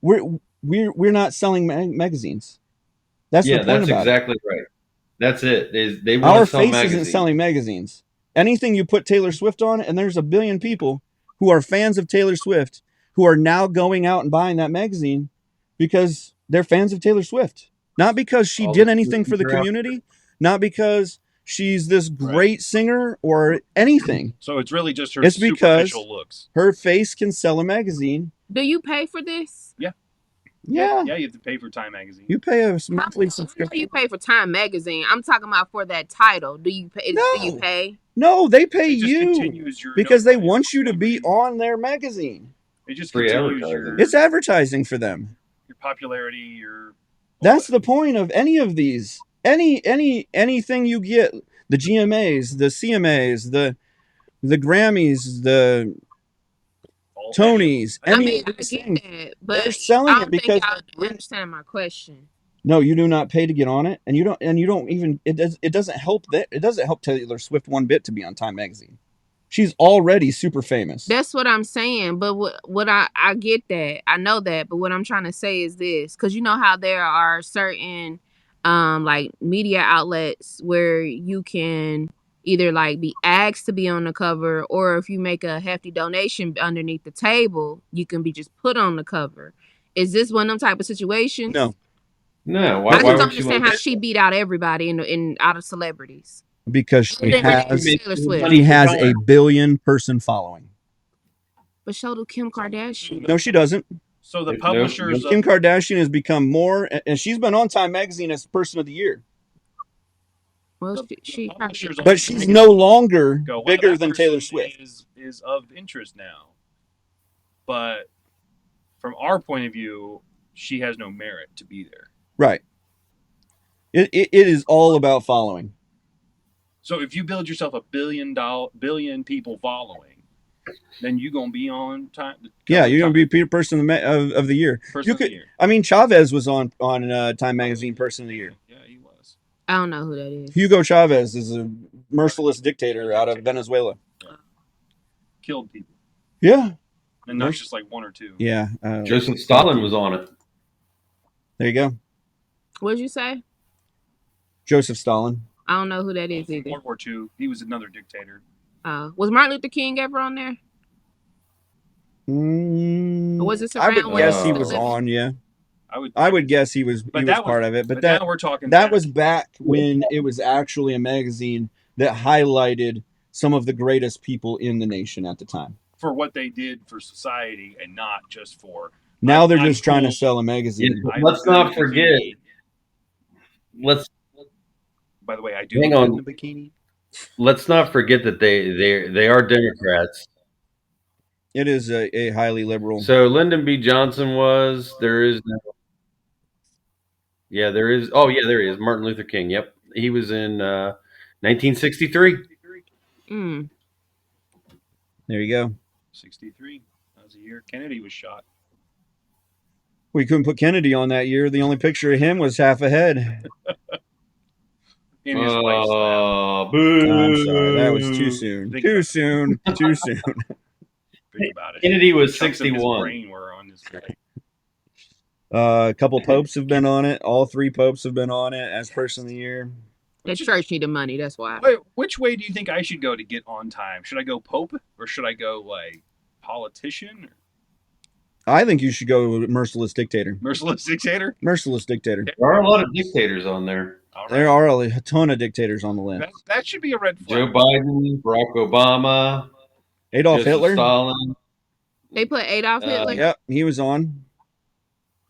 We're not selling magazines. That's the point that's about exactly it. Right. That's it. They want Our to sell face magazines. Isn't selling magazines. Anything you put Taylor Swift on, and there's 1 billion people who are fans of Taylor Swift who are now going out and buying that magazine because they're fans of Taylor Swift. Not because she did anything for the community, not because she's this great singer or anything. So it's really just her It's because superficial looks. her face can sell a magazine. Do you pay for this? Yeah. Yeah, you have to pay for Time magazine. You pay a monthly I know subscription. you pay for Time magazine. I'm talking about for that title. Do you pay? No. Do you pay? No, they pay It just you continues your because they notoriety. want you to be on their magazine. It just Free continues advertising. It's advertising for them. your popularity, your. That's the point of any of these. Anything you get, the GMAs, the CMAs, the Grammys, the all Tonys. I Any mean, of I these get things. that, but They're selling I it don't because think y'all understand my question. no, you do not pay to get on it, and you don't even it doesn't help Taylor Swift one bit to be on Time magazine. She's already super famous. That's what I'm saying. But what I get that. I know that. But what I'm trying to say is this. Because you know how there are certain like media outlets where you can either like be asked to be on the cover, or if you make a hefty donation underneath the table, you can be just put on the cover. Is this one of them type of situations? No, No, I why just don't would she understand want how she beat out everybody in out of celebrities. because she Other than has Taylor Swift. she has a billion-person following. But show to Kim Kardashian. No, she doesn't. So the Nope. publishers, Kim Kardashian has become more, and she's been on Time magazine as Person of the Year. Well, the she publishers, But she's no longer go, wow, bigger that than person Taylor Swift. is of interest now. But from our point of view, she has no merit to be there. Right. It is all about following. So if you build yourself a billion people following, then you're gonna be on time. Yeah, you're gonna be Person of the Year. Person of the Year. I mean, Chavez was on Time magazine Person of the Year. Yeah, he was. I don't know who that is. Hugo Chavez is a merciless dictator out of Venezuela. Killed people, Yeah. and not just like one or two. Yeah. Joseph Stalin was on it. There you go. What'd you say? Joseph Stalin. I don't know who that is either. World War II. He was another dictator. Was Martin Luther King ever on there? Or was this I around would when guess he was was living? on. Yeah. I would guess he was. He was part of it. But now we're talking. that was back when it was actually a magazine that highlighted some of the greatest people in the nation at the time. For what they did for society, and not just for. Now they're just trying to sell a magazine. Yeah, let's not forget. By the way, I do hang look on. good in a bikini. Let's not forget that they are Democrats. It is a highly liberal. So Lyndon B. Johnson was. There is no. Yeah, there is. Oh, yeah, there he is. Martin Luther King. Yep, he was in 1963. Mm. There you go. 63. That was the year Kennedy was shot. We couldn't put Kennedy on that year. The only picture of him was half a head. In his wife's lap. Boo. I'm sorry, that was too soon. Too soon. Too soon. Think about it. Kennedy was Chunks of his 61. brain were on his brain. A couple popes have been on it. All three popes have been on it as Person of the Year. The church needed money. That's why. Wait, which way do you think I should go to get on time? Should I go Pope or should I go like politician? I think you should go with Merciless Dictator. Merciless dictator? Merciless Dictator. There are a lot of dictators on there. All right. There are a ton of dictators on the list. That should be a red flag. Joe Biden, Barack Obama, Adolf Joseph Hitler. Stalin. They put Adolf Hitler. Yep, he was on.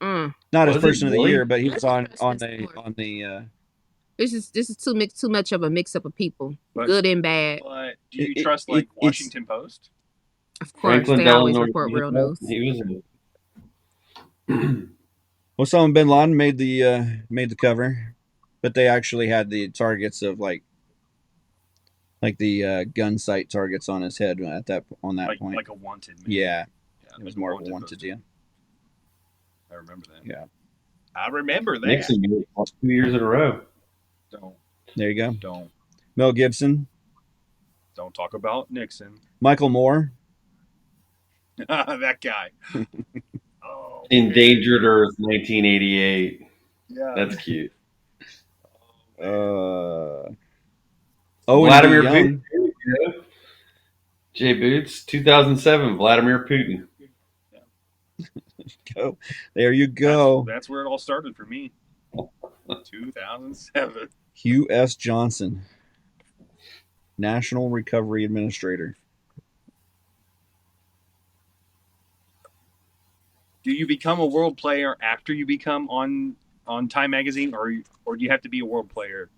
Mm. Not as Was he Person of the really? Year, but he was on That's the. This is too much of a mix up of people, But- good and bad. But do you It- trust it- like it's- Washington Post? Of course, Franklin they always Delano report real Roosevelt. news. He was in Osama bin Laden made the cover, but they actually had the targets of like the gun sight targets on his head at that point. Like a wanted man. Yeah, it like was a more of a wanted poster. deal. I remember that. Yeah. I remember that. Nixon did it 2 years in a row. Don't There you go. don't Mel Gibson, don't talk about Nixon. Michael Moore. That guy. Oh, Endangered Earth, 1988. yeah. That's cute. Owen Vladimir B. Young. Putin. Yeah. Jay Boots, 2007. Vladimir Putin. Go. There you go. That's where it all started for me. 2007. Hugh S. Johnson. National Recovery Administrator. Do you become a world player after you become on Time Magazine, or do you have to be a world player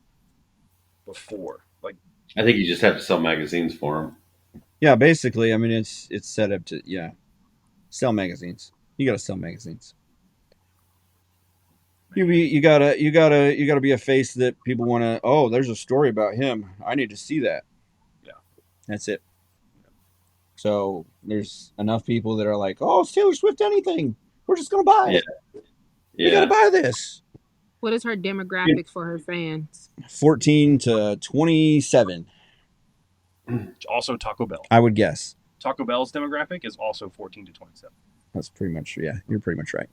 before? Like, I think you just have to sell magazines for them. Yeah, basically, I mean, it's set up to sell magazines. You got to sell magazines. You gotta be a face that people want to. Oh, there's a story about him. I need to see that. Yeah. That's it. So there's enough people that are like, oh, it's Taylor Swift anything. We're just gonna buy it. We gotta buy this. What is her demographic for her fans? 14 to 27, also Taco Bell. I would guess. Taco Bell's demographic is also 14 to 27. That's pretty much, yeah, you're pretty much right.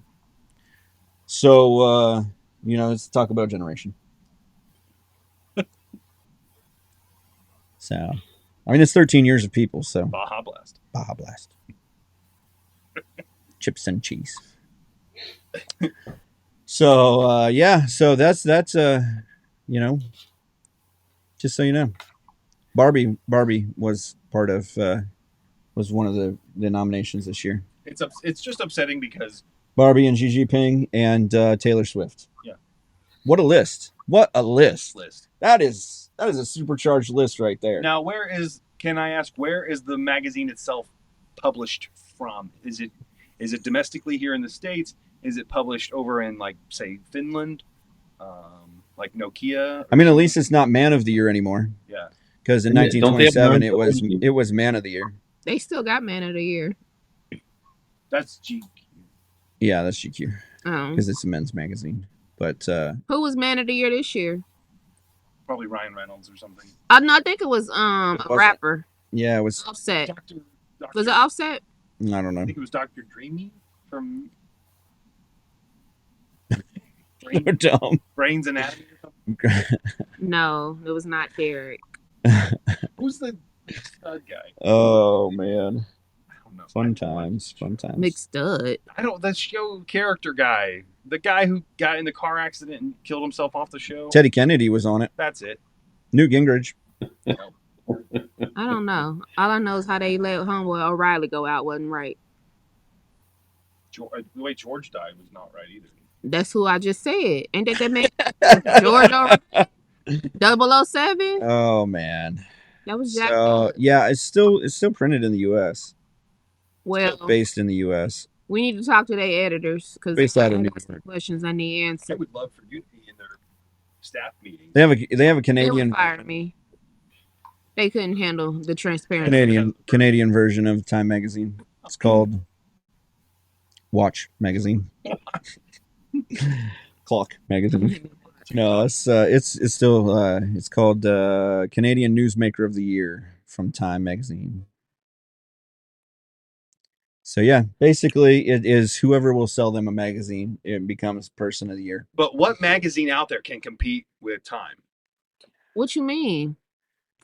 So, it's the Taco Bell generation. So, I mean, it's 13 years of people, so. Baja Blast. Baja Blast. Chips and cheese. So, so that's just so you know. Barbie was part of, was one of the nominations this year. It's just upsetting because Barbie and Xi Jinping and Taylor Swift. Yeah. What a list. What a list. That is a supercharged list right there. Now, can I ask, where is the magazine itself published from? Is it domestically here in the States? Is it published over in, like, say, Finland? Like Nokia? I mean, at least it's not Man of the Year anymore. Yeah. Because in 1927 it was Man of the Year. They still got Man of the Year. That's GQ. Yeah, that's GQ. Oh. Because it's a men's magazine. But who was Man of the Year this year? Probably Ryan Reynolds or something. No, I think it was a rapper. Yeah, it was Offset. Dr. Was it Offset? I don't know. I think it was Dr. Dreamy from Brains Anatomy or something. No, it was not Derek. Who's the stud guy? Oh man. I don't know. Fun times. McStud. The show character guy. The guy who got in the car accident and killed himself off the show. Teddy Kennedy was on it. That's it. Newt Gingrich. I don't know. All I know is how they let homeboy O'Reilly go out wasn't right. The way George died was not right either. That's who I just said. Ain't that man? George O'Reilly? 007? Oh man. That was Jack. So, yeah, it's still printed in the US. Well, based in the US. We need to talk to their editors because based out of New York. Questions I need answered. I would love for you to be in their staff meeting. They have a Canadian. They would fire me. They couldn't handle the transparency. Canadian version of Time Magazine. It's called Watch Magazine. Clock Magazine. No, it's still it's called Canadian Newsmaker of the Year from Time Magazine. So yeah, basically it is whoever will sell them a magazine, it becomes Person of the Year. But what magazine out there can compete with Time? What you mean?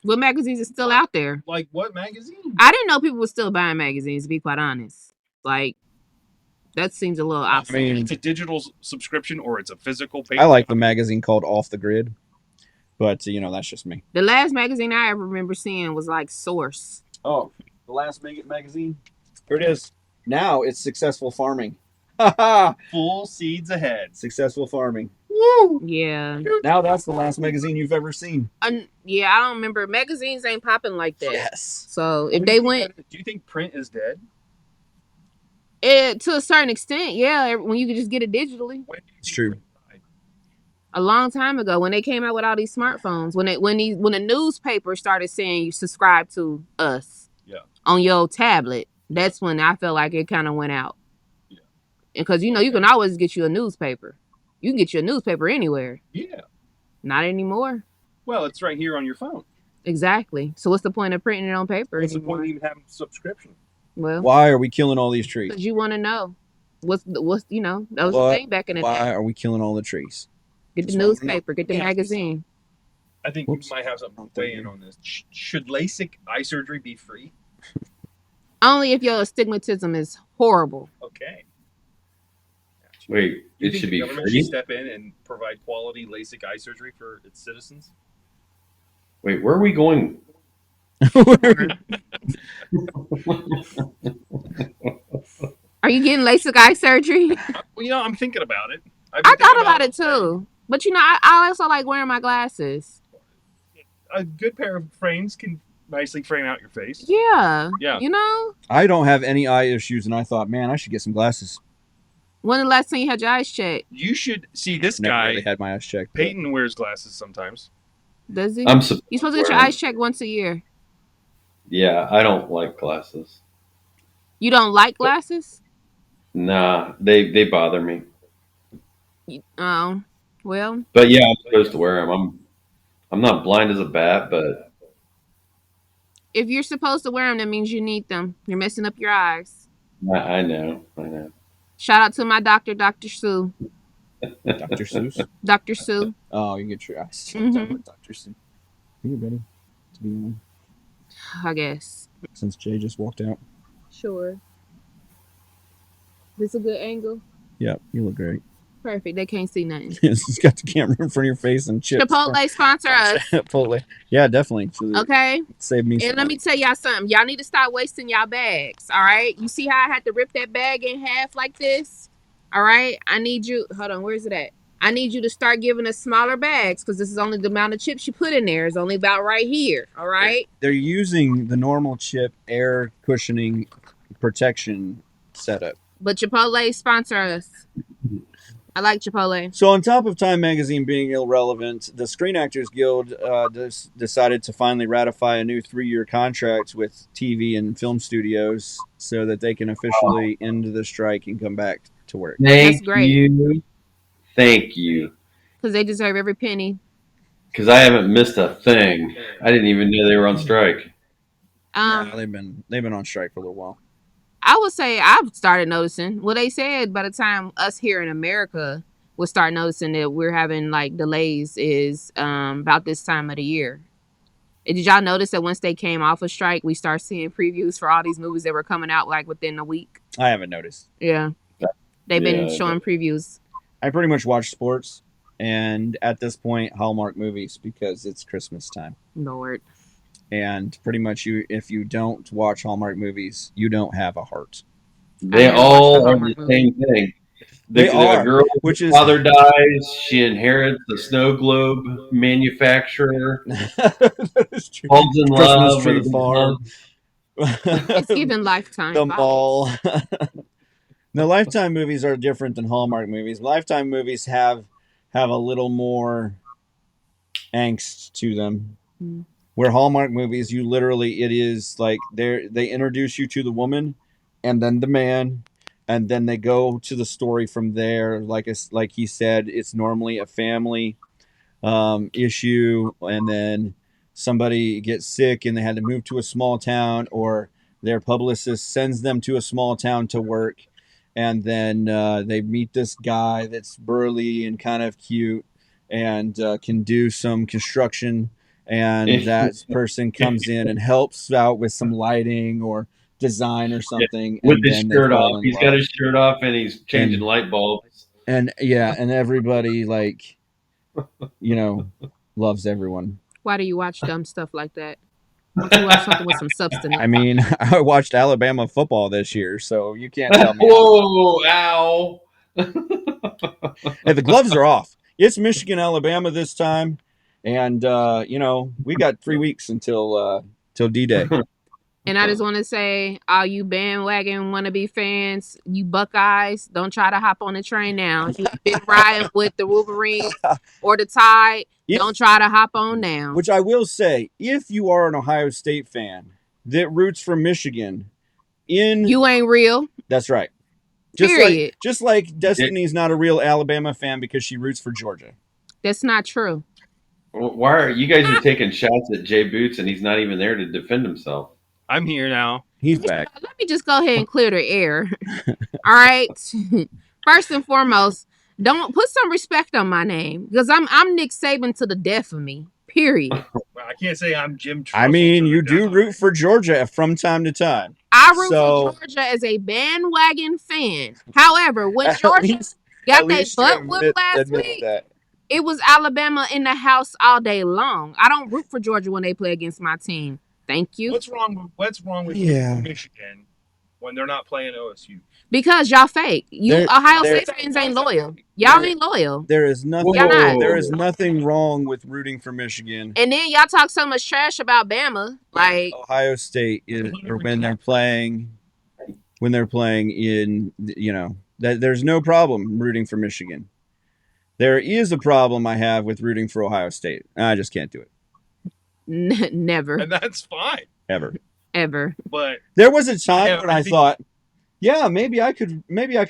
What magazines are still out there? Like what magazine? I didn't know people were still buying magazines, to be quite honest. Like, that seems a little opposite. I mean, it's a digital subscription or it's a physical paper. I like the magazine called Off the Grid, but that's just me. The last magazine I ever remember seeing was like Source. Oh, the last magazine? Here it is. Now it's Successful Farming. Full seeds ahead. Successful Farming. Woo! Yeah. Now that's the last magazine you've ever seen. Yeah, I don't remember. Magazines ain't popping like that. Yes. So if they went... Do you think print is dead? To a certain extent, yeah. When you could just get it digitally. It's true. A long time ago, when they came out with all these smartphones, when the newspaper started saying you subscribe to us on your tablet, that's when I felt like it kind of went out. Yeah. Because you can always get you a newspaper. You can get you a newspaper anywhere. Yeah. Not anymore. Well, it's right here on your phone. Exactly. So what's the point of printing it on paper? What's the point of even having a subscription? Well, why are we killing all these trees? Because you want to know what's that was the thing back in the day. Why are we killing all the trees? Get the newspaper, get the magazine. I think you might have something to weigh in on this. Should LASIK eye surgery be free? Only if your astigmatism is horrible. Okay. Wait, it should be free? The government should step in and provide quality LASIK eye surgery for its citizens? Wait, where are we going Are you getting LASIK eye surgery? Well, I'm thinking about it. I've I been thinking thought about it too. But I also like wearing my glasses. a good pair of frames can nicely frame out your face. Yeah. Yeah. You know? I don't have any eye issues, and I thought, man, I should get some glasses. When the last time you had your eyes checked? You should see this Never guy. really had my eyes checked. but- Peyton wears glasses sometimes. Does he? I'm supposed You're supposed to to get your wear eyes 'em. checked once a year. Yeah, I don't like glasses. You don't like glasses? Nah, they bother me. Oh. Well, But yeah, I'm supposed to wear them. I'm not blind as a bat, but if you're supposed to wear them, that means you need them. You're messing up your eyes. I know, I know. Shout out to my doctor, Dr. Sue. Dr. Seuss. Dr. Sue. Oh, you get your eyes checked Mhm. out with Dr. Seuss. Are you ready to be on? I guess. Since Jay just walked out. Sure. This a good angle? Yeah, you look great. Perfect. They can't see nothing. It's got the camera in front of your face and chips. Chipotle sponsor us. Chipotle. Yeah, definitely. Okay. Save me some. And let me tell y'all something. Y'all need to stop wasting y'all bags. All right. You see how I had to rip that bag in half like this? All right. I need you. Hold on. Where's it at? I need you to start giving us smaller bags because this is only the amount of chips you put in there. It's only about right here. All right. They're using the normal chip air cushioning protection setup. But Chipotle sponsor us. I like Chipotle. So on top of Time Magazine being irrelevant, the Screen Actors Guild decided to finally ratify a new 3-year contract with TV and film studios so that they can officially end the strike and come back to work. Thank great. you. Thank you. Because they deserve every penny. Because I haven't missed a thing. I didn't even know they were on strike. Yeah, they've been on strike for a little while. I would say I've started noticing. Well, they said by the time us here in America will start noticing that we're having like delays is about this time of the year. Did y'all notice that once they came off a strike, we start seeing previews for all these movies that were coming out like within a week? I haven't noticed. Yeah. They've been Yeah, showing previews. I pretty much watch sports and at this point Hallmark movies because it's Christmas time. Lord. And pretty much if you don't watch Hallmark movies, you don't have a heart. They I never all watched a are the Hallmark movie. same thing. They are, A girl, which is father dies. She inherits the snow globe manufacturer. that is true. Falls in Christmas love tree with a farm. It's given Lifetime. The vibes. mall. The Lifetime movies are different than Hallmark movies. Lifetime movies have a little more angst to them. Mm. Where Hallmark movies, you literally, it is like they introduce you to the woman and then the man, and then they go to the story from there. Like he said, it's normally a family issue, and then somebody gets sick and they had to move to a small town, or their publicist sends them to a small town to work, and then they meet this guy that's burly and kind of cute and can do some construction, and that person comes in and helps out with some lighting or design or something, with and his then shirt they fall off. in He's love. got his shirt off and he's changing And- light bulbs. And everybody loves everyone. Why do you watch dumb stuff like that? Why don't you watch something with some substance? I mean, I watched Alabama football this year, so you can't tell me. Whoa! Ow! Hey, the gloves are off. It's Michigan, Alabama this time, and we got 3 weeks until D-Day. And I just want to say, all you bandwagon wannabe fans, you Buckeyes, don't try to hop on the train now. You've been riding with the Wolverines or the Tide. Don't try to hop on now. Which I will say, if you are an Ohio State fan that roots for Michigan, You ain't real. that's right. Period. Just like Destiny's not a real Alabama fan because she roots for Georgia. That's not true. Why are you guys are taking shots at Jay Boots and he's not even there to defend himself? I'm here now. He's back. Let me just go ahead and clear the air. All right. First and foremost, don't put some respect on my name because I'm Nick Saban to the death of me. Period. I can't say I'm Jim. I mean, Tressel you to the do death. root for Georgia from time to time. I root So- for Georgia as a bandwagon fan. However, when At Georgia least- got at their least you butt whipped last admit week, that. it was Alabama in the house all day long. I don't root for Georgia when they play against my team. Thank you. What's wrong with Yeah. Michigan when they're not playing OSU? Because y'all fake. Ohio There- State fans ain't loyal. Y'all ain't loyal. There is nothing. Y'all not. There is nothing wrong with rooting for Michigan. And then y'all talk so much trash about Bama. Like, Ohio State is, or when they're playing in, that there's no problem rooting for Michigan. There is a problem I have with rooting for Ohio State. I just can't do it never, And that's fine. ever. But There was a time when I I think- thought, yeah, maybe I could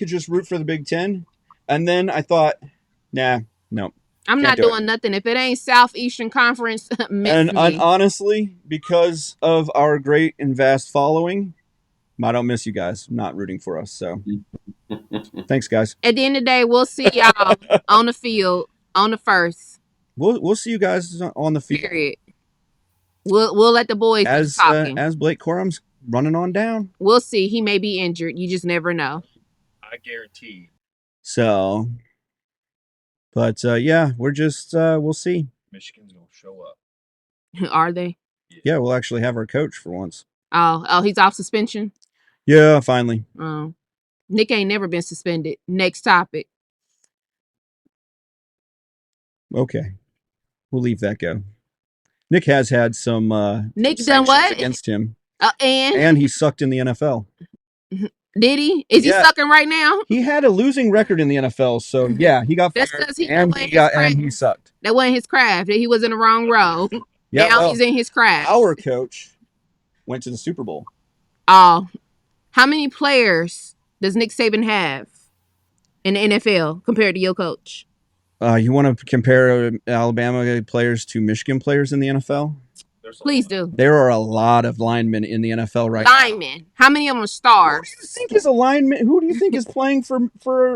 just root for the Big Ten, and then I thought, nah, no. I'm Can't not do it. doing nothing if it ain't Southeastern Conference. Miss And me. honestly, because of our great and vast following, I don't miss you guys not rooting for us. So, thanks, guys. At the end of the day, we'll see y'all on the field on the first. We'll see you guys on the field Period. We'll let the boys do as talking. as Blake Corum's running on down. We'll see. He may be injured. You just never know. I guarantee So, but yeah, we're just we'll see. Michigan's gonna show up. Are they? Yeah, we'll actually have our coach for once. Oh, he's off suspension. Yeah, finally. Oh, Nick ain't never been suspended. Next topic. Okay, we'll leave that go. Nick has had some Nick done sanctions what? against him, And and he sucked in the NFL. did he? Is he Yeah. sucking right now? He had a losing record in the NFL, so yeah, he got That's fired 'cause he and played he got his and he sucked. That wasn't his craft. He was in the wrong row. Yeah, now well, he's in his craft. our coach went to the Super Bowl. Oh, how many players does Nick Saban have in the NFL compared to your coach? You want to compare Alabama players to Michigan players in the NFL? Please do. There are a lot of linemen in the NFL right Linemen. How many of them are stars? Who do you think is a lineman? Who do you think is playing for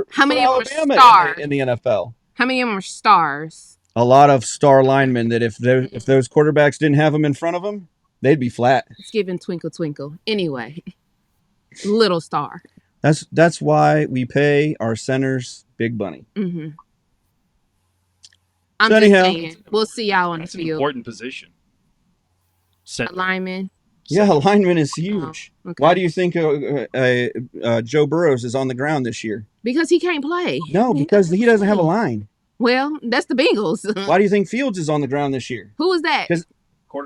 How many of them are Alabama stars? in the NFL? How many of them are stars? A lot of star linemen that if those quarterbacks didn't have them in front of them, they'd be flat. It's giving twinkle twinkle. Anyway, little star. That's why we pay our centers big money. Mm-hmm. I'm So just anyhow- saying. We'll see y'all on the That's an field. important position. A lineman. Yeah, lineman is huge. Oh, okay. Why do you think Joe Burrows is on the ground this year? Because he can't play. No, because he doesn't have a line. Well, that's the Bengals. Why do you think Fields is on the ground this year? Who is that? 'Cause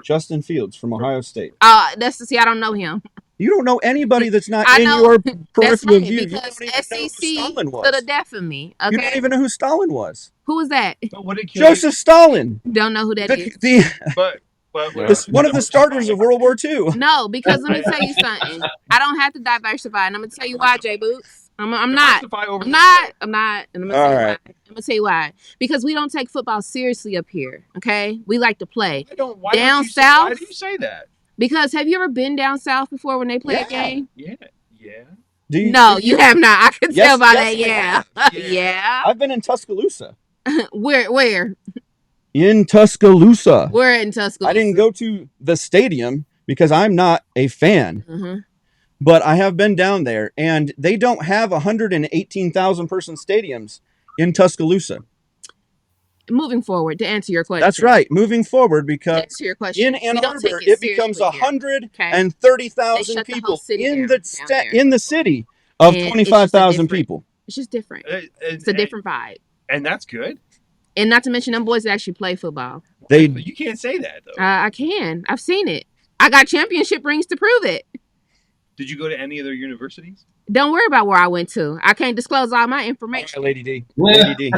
Justin Fields from Ohio State. That's to see. I don't know him. You don't know anybody that's not I in know. your That's peripheral funny view. You because don't even know who SEC Stalin to was. the death of me. You don't Okay, even know who Stalin was. who is that? But what did Joseph Stalin. Don't know who that is. But One of the starters of World War II. No, because let me tell you something. I don't have to diversify, and I'm gonna tell you why, J Boots. I'm not. And I'm gonna tell you All why. right. I'm gonna tell you why. Because we don't take football seriously up here. Okay, we like to play. Why South. Why do you say that? Because have you ever been down south before when they play a game? Yeah. Do you, No, you have not. I can Yes, tell by yes, that. I have. Yeah. I've been in Tuscaloosa. Where? In Tuscaloosa. We're in Tuscaloosa. I didn't go to the stadium because I'm not a fan. Uh-huh. But I have been down there, and they don't have 118,000 person stadiums in Tuscaloosa. Moving forward to answer your question. That's right. Moving forward, To because answer your question. in Ann we don't take Arbor, it becomes seriously here. 130,000 They shut the people whole city in down the down there. in the city of And it's just a 25,000 different- people. It's just different. And- It's a different vibe. And that's good. And not to mention them boys that actually play football. They You can't say that though. I can. I've seen it. I got championship rings to prove it. Did you go to any other universities? Don't worry about where I went to. I can't disclose all my All information. right, Lady D. Lady D.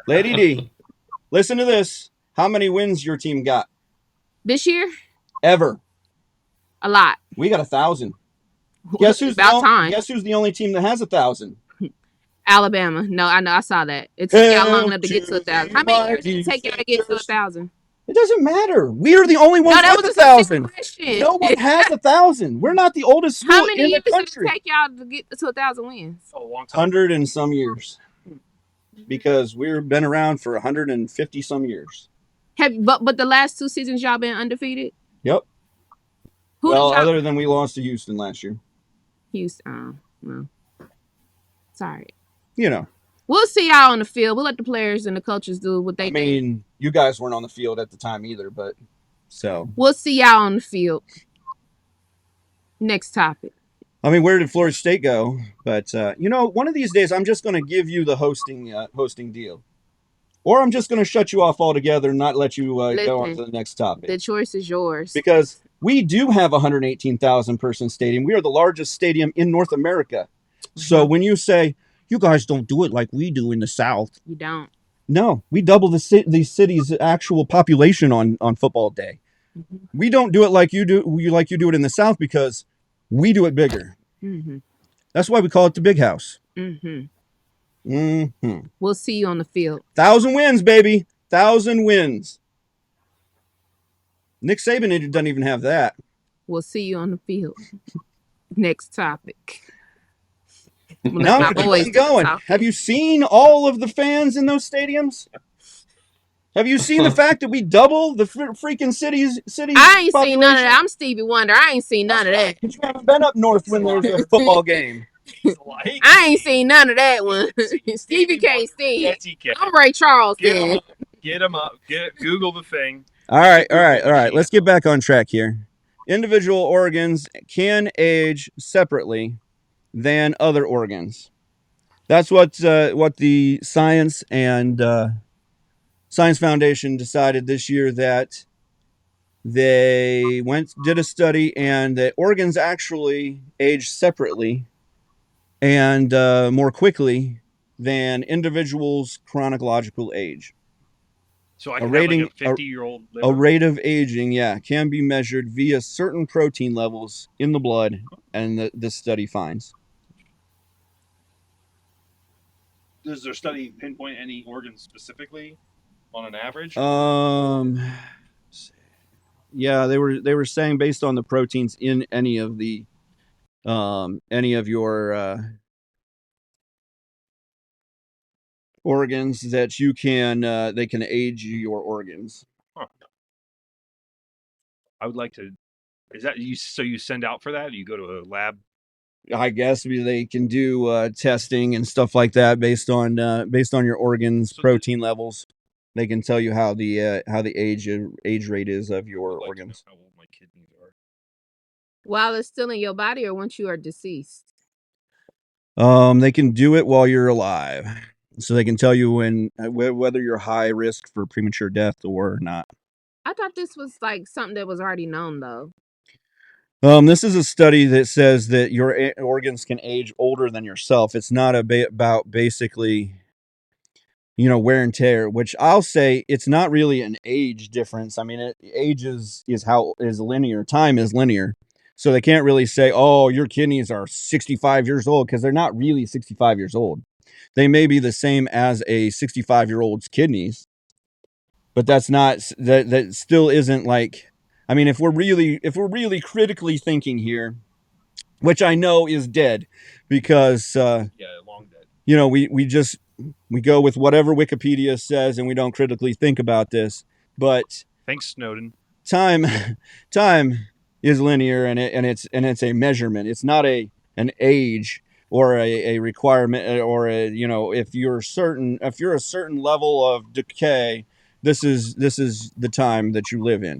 Lady D. Listen to this. How many wins your team got This year, ever? a lot. We got 1,000. Guess who's about time? Guess who's the only team that has 1,000? Alabama. No, I know. I saw that. It took y'all long enough to get to 1,000. How many years did it take y'all to get to 1,000? It doesn't matter. We are the only ones No, that with was a simple 1,000. question. No one has 1,000. We're not the oldest school How many in years the did it country. take y'all to get to 1,000 wins? A long time. 100 and some years. Because we've been around for 150 some years. But the last 2 seasons y'all been undefeated? Yep. Who Well, did y'all other than we lost to Houston last year. Houston? Well, sorry. You know, We'll see y'all on the field. We'll let the players and the coaches do what they I do. mean, you guys weren't on the field at the time either, but so. We'll see y'all on the field. Next topic. I mean, where did Florida State go? But one of these days, I'm just going to give you the hosting deal, or I'm just going to shut you off altogether and not let you go on Listen, to the next topic. the choice is yours. Because we do have a 118,000 person stadium. We are the largest stadium in North America. So when you say you guys don't do it like we do in the South, You don't. no, we double the city's actual population on football day. We don't do it like you do it in the South because we do it bigger. Mm-hmm. That's why we call it the Big House. Mm-hmm. Mm-hmm. We'll see you on the field. 1,000 wins, baby. 1,000 wins. Nick Saban doesn't even have that. We'll see you on the field. Next topic. Now My we're boys keeping going. talking. Have you seen all of the fans in those stadiums? Have you seen the fact that we double the freaking city's I ain't population? seen none of that. I'm Stevie Wonder. I ain't seen none of that. You haven't been up north when there's a football game. I ain't seen none of that one. Stevie can't sing. Yes, he can. I'm Ray Charles Get then. him up. Get him up. Google the thing. All right. Let's get back on track here. Individual organs can age separately than other organs. That's what the Science Foundation decided this year, that they did a study, and that organs actually age separately and more quickly than individuals' chronological age. So I can have like a 50-year-old liver? A rate of aging, can be measured via certain protein levels in the blood, and this study finds. Does their study pinpoint any organs specifically on an average? Yeah, they were saying based on the proteins in any of your organs, that they can age your organs. Huh. I would like to. Is that you? So you send out for that? You go to a lab? I guess they can do testing and stuff like that based on your organs' protein levels. They can tell you how the age rate is of your organs. How old my kidneys are. While it's still in your body, or once you are deceased? They can do it while you're alive, so they can tell you whether you're high risk for premature death or not. I thought this was like something that was already known, though. This is a study that says that your organs can age older than yourself. It's not about basically, wear and tear, which I'll say it's not really an age difference. I mean, age is linear. Time is linear. So they can't really say, oh, your kidneys are 65 years old, because they're not really 65 years old. They may be the same as a 65-year-old's kidneys, but that's not, that still isn't like, I mean, if we're really critically thinking here, which I know is dead, because long dead. We go with whatever Wikipedia says, and we don't critically think about this. But thanks, Snowden. Time is linear, and it's a measurement. It's not an age or a requirement, or if you're a certain level of decay, this is the time that you live in.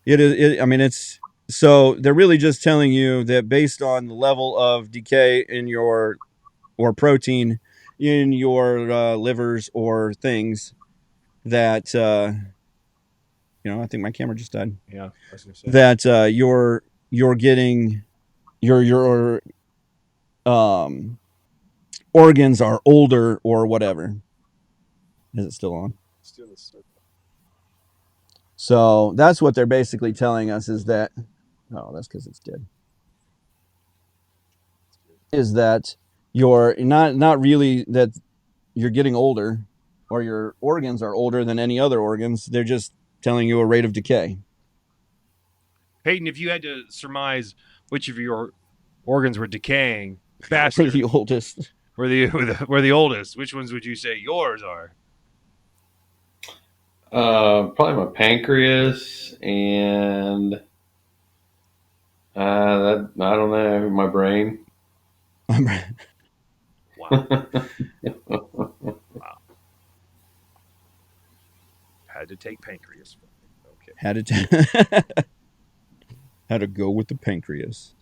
It's so they're really just telling you that based on the level of decay in your or protein in your livers or things, that I think my camera just died. Yeah, I was gonna say that you're getting your organs are older or whatever. Is it still on? So that's what they're basically telling us, is that, oh, that's because it's dead. Is that you're not really that you're getting older, or your organs are older than any other organs. They're just telling you a rate of decay. Peyton, if you had to surmise which of your organs were decaying faster, the oldest, we're the oldest, which ones would you say yours are? Probably my pancreas and I don't know, my brain. Wow. Wow. Had to take pancreas. Okay. Had How to go with the pancreas.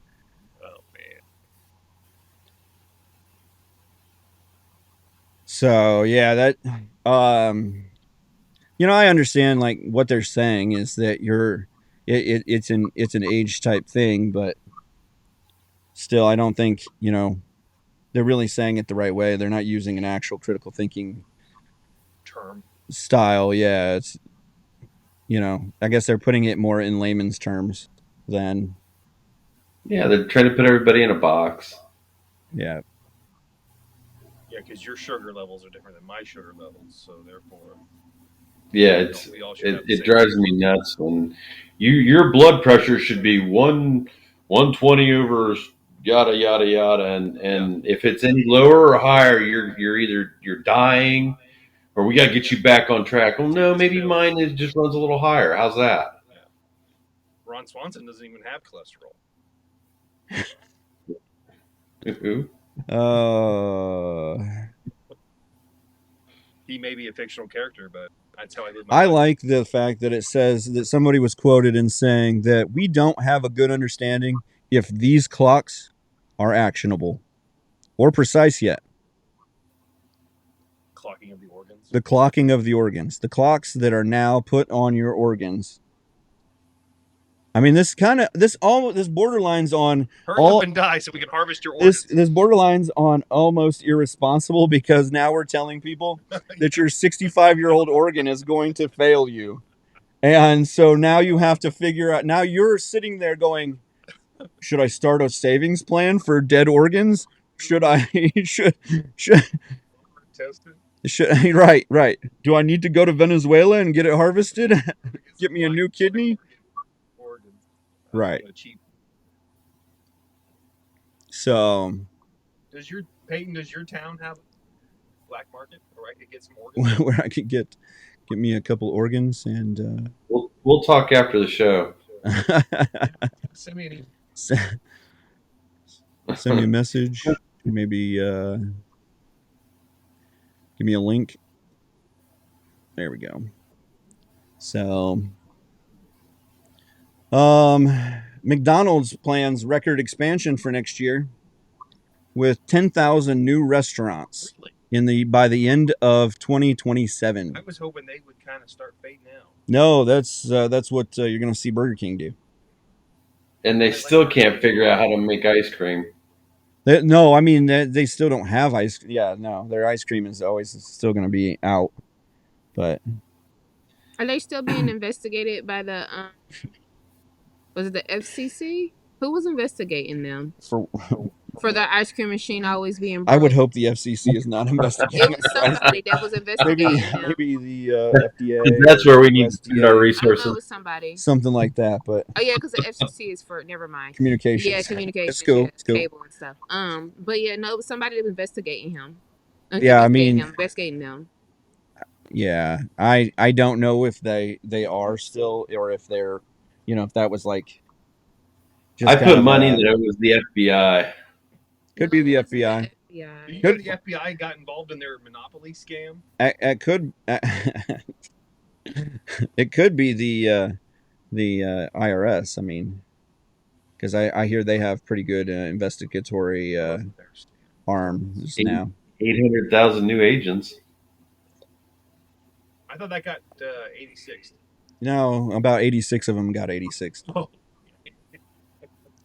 Oh man. So yeah, that I understand like what they're saying is that it's an age type thing, but still I don't think, they're really saying it the right way. They're not using an actual critical thinking Term. style. Yeah, it's I guess they're putting it more in layman's terms than Yeah, they're trying to put everybody in a box. yeah. Yeah, because your sugar levels are different than my sugar levels, so therefore, Yeah, we all should have the it same drives sugar me level. nuts when your blood pressure should be 120 over yada yada yada, and if it's any lower or higher, you're either you're dying or we got to get you back on track. Well, no, Take this maybe pill. mine just runs a little higher. How's that? Yeah. Ron Swanson doesn't even have cholesterol. Who? He may be a fictional character, but that's how I live my I life. like the fact that it says that somebody was quoted in saying that we don't have a good understanding if these clocks are actionable or precise yet. Clocking of the organs. The clocking of the organs, the clocks that are now put on your organs. I mean, this borderlines on Hurry up and die so we can harvest your organs. this borderlines on almost irresponsible because now we're telling people that your 65-year-old organ is going to fail you. And so now you have to figure out, now you're sitting there going, should I start a savings plan for dead organs? Should I, should, right. Do I need to go to Venezuela and get it harvested? Get me a new kidney? Organs. Right. Cheap. So, Does your town have a black market where I could get some organs? where I could get me a couple organs and We'll talk after the show. Send me an email. send me a message, maybe give me a link. There we go. So McDonald's plans record expansion for next year with 10,000 new restaurants by the end of 2027. I was hoping they would kind of start fading out. No, that's what you're going to see Burger King do. And they still can't figure out how to make ice cream. No, I mean they still don't have ice. Yeah, no, their ice cream is always still going to be out. But Are they still being investigated by the was it the FCC? Who was investigating them for the ice cream machine always being broke? I would hope the FCC is not investigating. It was somebody that was investigating them. Maybe the FDA. That's where we need to USDA, spend our I know it resources. was somebody. something like that. But Oh yeah, because the FCC is for never mind. communications. Yeah, communications. It's cool. Yeah, It's cool. cable and stuff. But yeah, no, it was somebody that was investigating him. Yeah, I mean, investigating them. Yeah, I don't know if they are still, or if they're, if that was like. I put money that it was the FBI. Could be the FBI. You know the FBI got involved in their monopoly scam? It could. It could be the IRS. I mean, because I hear they have pretty good investigatory arms now. 800,000 new agents. I thought that got 86. No, about 86 of them got 86. Oh.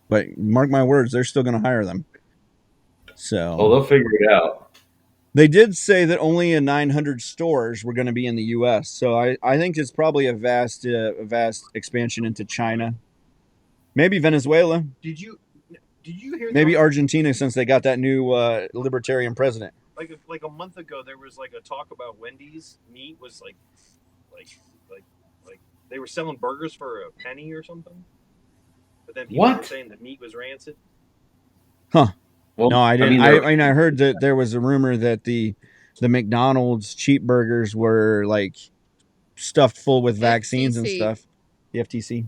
But mark my words, they're still going to hire them. So. Oh, they'll figure it out. They did say that only 900 stores were going to be in the U.S. So I think it's probably a vast expansion into China, maybe Venezuela. Did you hear? Maybe Argentina, since they got that new libertarian president. Like a month ago, there was like a talk about Wendy's meat was like they were selling burgers for a penny or something. But then people were saying the meat was rancid. Huh. Well, no, I didn't. I heard that there was a rumor that the McDonald's cheap burgers were like stuffed full with vaccines and stuff. The FTC.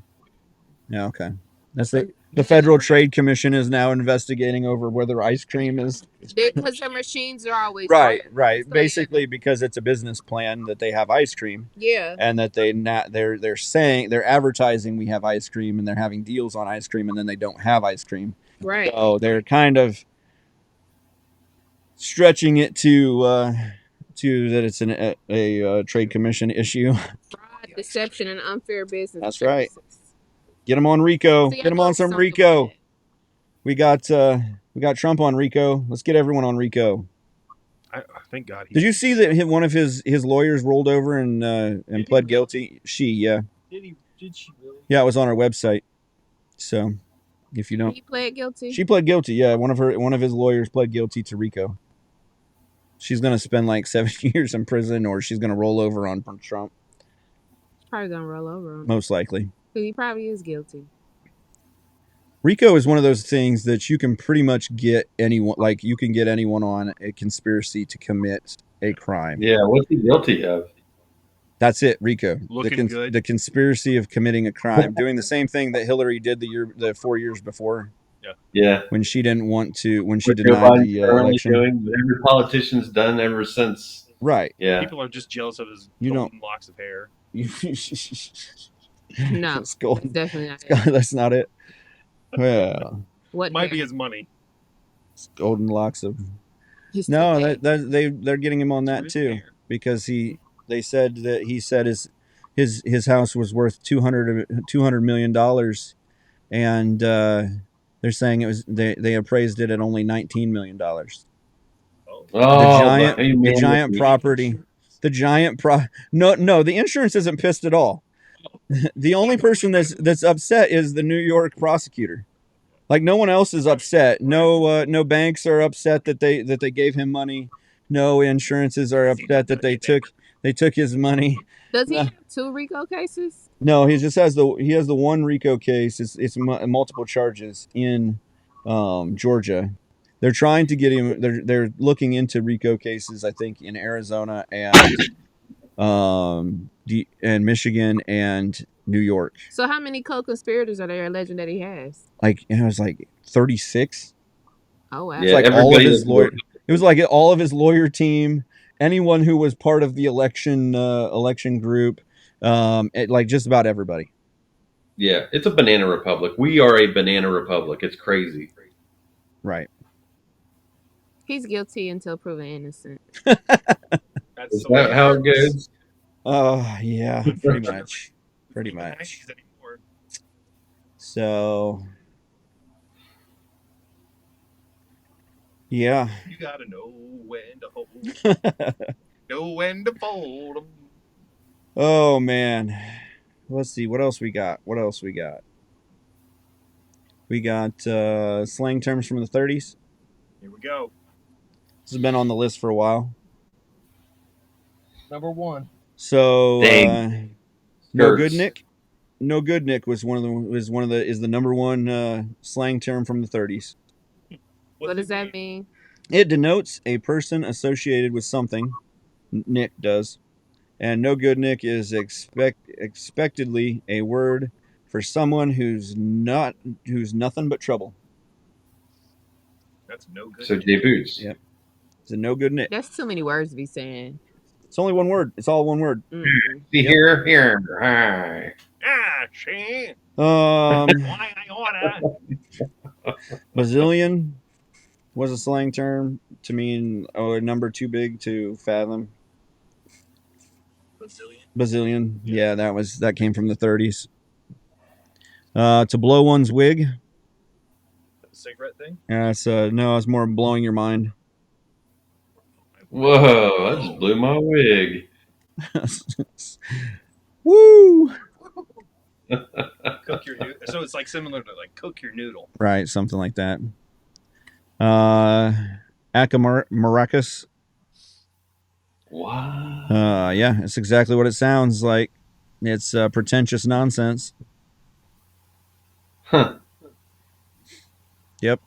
Yeah, okay. That's it. The Federal Trade Commission is now investigating over whether ice cream is Because their machines are always right. working. Right. So, Basically, because it's a business plan that they have ice cream, yeah. and that they're saying they're advertising we have ice cream, and they're having deals on ice cream, and then they don't have ice cream. Right. So they're kind of stretching it to that it's a trade commission issue. Fraud, deception, and unfair business. That's right. practices. Get them on Rico. See, Get I them know on some something Rico. about We got Trump on Rico. Let's get everyone on Rico. Thank God. Did you see that one of his lawyers rolled over and pled guilty? Yeah. Did she really? Yeah, it was on our website. So if you that. don't, He pled guilty. she pled guilty. Yeah, one of his lawyers pled guilty to Rico. She's gonna spend like 7 years in prison, or she's gonna roll over on Trump. He's probably gonna roll over on him. Most likely. 'Cause he probably is guilty. Rico is one of those things that you can pretty much get anyone, like you can get anyone on a conspiracy to commit a crime. Yeah, what's he guilty of? That's it, Rico. Looking good. The conspiracy of committing a crime, doing the same thing that Hillary did the 4 years before, Yeah. when she didn't want to, when she What Joe denied Biden's the currently election. doing, what every politician's done ever since. Right. Yeah. People are just jealous of his You golden locks of hair. No, It's golden. that's definitely not it. That's not it. Well, What Might be hair? his money. golden locks of His no. toupee. They're getting him on that His too, hair. because he said his house was worth $200 million, and they're saying it was they appraised it at only $19 million. Oh, The giant property. No, the insurance isn't pissed at all. The only person that's upset is the New York prosecutor. Like, no one else is upset. No banks are upset that they gave him money. No insurances are upset that they took his money. Does he have 2 RICO cases? No, he just has the one RICO case. It's multiple charges in Georgia. They're trying to get him. They're looking into RICO cases, I think, in Arizona and Michigan and New York. So how many co-conspirators are there alleging that he has? Like, it was like 36. Oh wow. It's like all of his lawyer. It was like all of his lawyer team, anyone who was part of the election group, like just about everybody. Yeah, it's a banana republic. We are a banana republic. It's crazy. Right. He's guilty until proven innocent. That's Is the way that how it works. goes? Yeah, pretty much. Pretty Not much. 90s anymore. So, yeah. You gotta know when to hold, know when to fold 'em. Oh man. Let's see what else we got. We got slang terms from the 30s. Here we go. This has been on the list for a while. Number 1. So, Dang. no Skirts. good Nick. No good Nick is the number one slang term from the 30s. What does that mean? It denotes a person associated with something. Nick does. And no good Nick is expectedly a word for someone who's nothing but trouble. That's no good. So Jay Boots. Yep. It's a no good Nick. That's too many words to be saying. It's only one word. It's all one word. Mm-mm. See Yep. here. Hi. Ah, shit. Um, Why I order? bazillion was a slang term to mean a number too big to fathom. Bazillion. Yeah, that came from the 30s. To blow one's wig. Cigarette thing? No, it's more blowing your mind. Whoa, that just blew my wig. Woo! Cook your noodle. So it's like similar to like cook your noodle. Right, something like that. Maracas. What? Yeah, it's exactly what it sounds like. It's pretentious nonsense. Huh. Yep.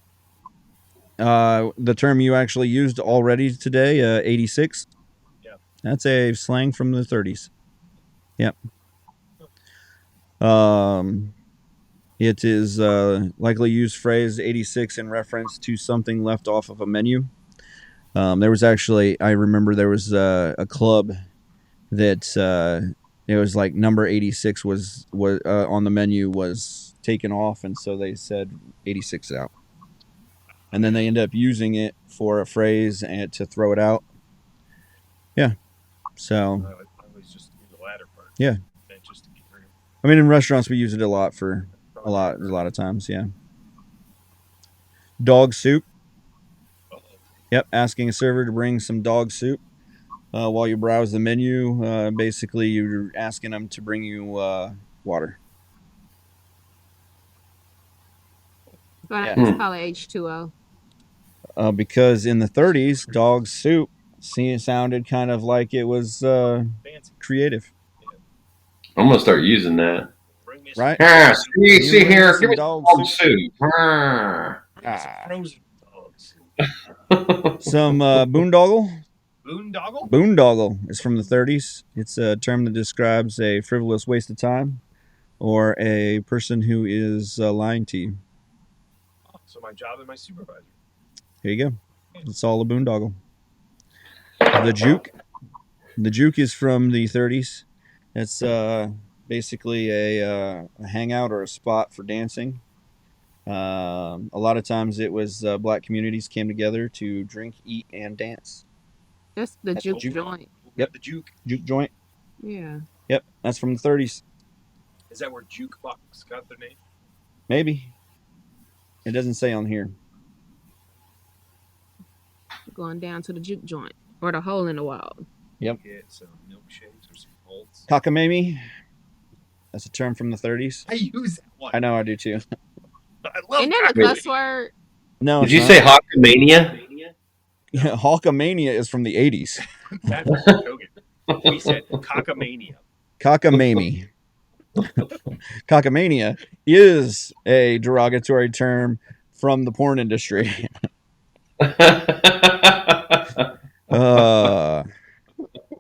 The term you actually used already today, 86. Yeah. That's a slang from the 30s. Yep. It is likely used phrase 86 in reference to something left off of a menu. There was actually, I remember there was a club that it was like number 86 was on the menu was taken off, and so they said 86 out. And then they end up using it for a phrase and to throw it out. Yeah. So I always just do the latter part. yeah. And just to get rid of I mean, in restaurants we use it a lot for a lot of times. Yeah. Dog soup. Yep. Asking a server to bring some dog soup while you browse the menu. Basically, you're asking them to bring you water. But Yeah. I just call it H2O. Because in the 30s, dog soup sounded kind of like it was fancy. creative, I'm gonna start using that. Bring me right? Ah, Can see, you see bring me here. Give some me dog some dog soup? soup. Ah. bring me some frozen dogs. Some boondoggle. Boondoggle? Boondoggle is from the 30s. It's a term that describes a frivolous waste of time or a person who is lying to you. Oh, so my job and my supervisor. Here you go. It's all a boondoggle. The juke. The juke is from the 30s. It's basically a hangout or a spot for dancing. A lot of times it was black communities came together to drink, eat, and dance. That's the That's juke juke. joint. Yep. The juke. Juke joint. Yeah. Yep, that's from the 30s. Is that where Jukebox got their name? Maybe. It doesn't say on here. Going down to the juke joint or the hole in the wall. Yep. Get some milkshakes or some bolts. Cockamamie. That's a term from the 30s. I use that one. I know I do too. I love Isn't that a Wait. cuss word? No, Did it's you not. say Hawkamania? Yeah, Hulkamania is from the 80s. That's Hulk Hogan. We said cockamania. Cockamamie. Cockamania is a derogatory term from the porn industry.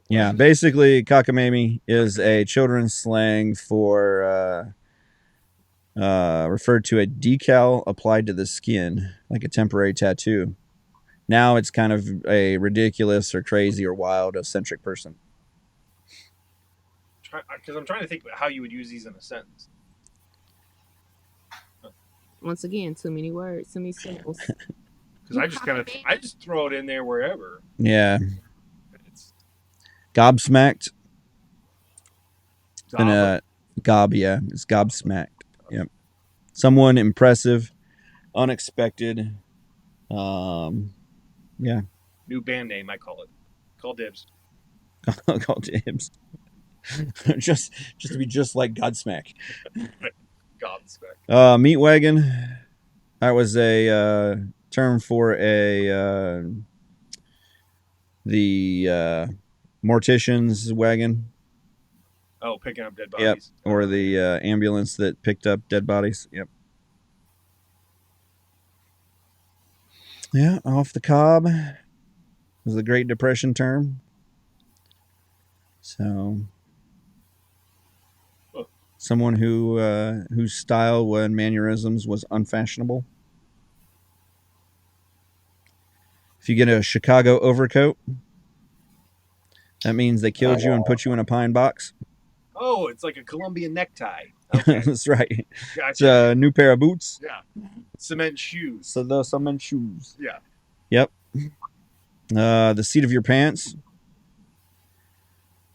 Yeah, basically, cockamamie is a children's slang for referred to a decal applied to the skin, like a temporary tattoo. Now it's kind of a ridiculous or crazy or wild eccentric person. Because I'm trying to think about how you would use these in a sentence. Once again, too many words, too many symbols. Because I just throw it in there wherever. Yeah. It's Gobsmacked. It's been Gob. a gob, yeah. It's gobsmacked. Yep. Someone impressive, unexpected. Yeah. New band name, I call it. Call dibs. Called James. just to be just like Godsmack. Godspec. Meat wagon. That was a term for a the mortician's wagon. Oh, picking up dead Yep. bodies. Or the ambulance that picked up dead bodies. Yep. Yeah, off the cob was the Great Depression term. So, someone whose style and mannerisms was unfashionable. If you get a Chicago overcoat, that means they killed you and put you in a pine box. Oh, it's like a Colombian necktie. Okay. That's right. Gotcha. It's a new pair of boots. Yeah. Cement shoes. So those cement shoes. Yeah. Yep. The seat of your pants.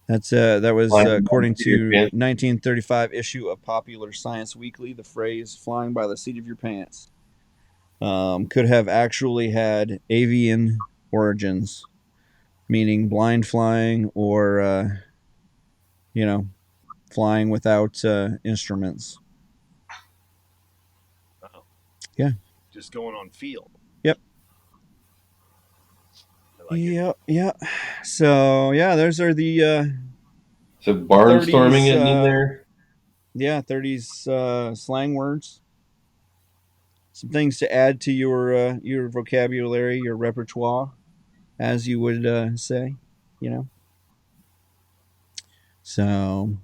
That was according to 1935 issue of Popular Science Weekly. The phrase "flying by the seat of your pants" could have actually had avian origins, meaning blind flying or flying without instruments. Uh-oh. Yeah. Just going on feel. Yep. Like yep. So yeah, those are the So barnstorming 30s, it in there. Yeah, 30s slang words. Some things to add to your vocabulary, your repertoire, as you would say, you know. So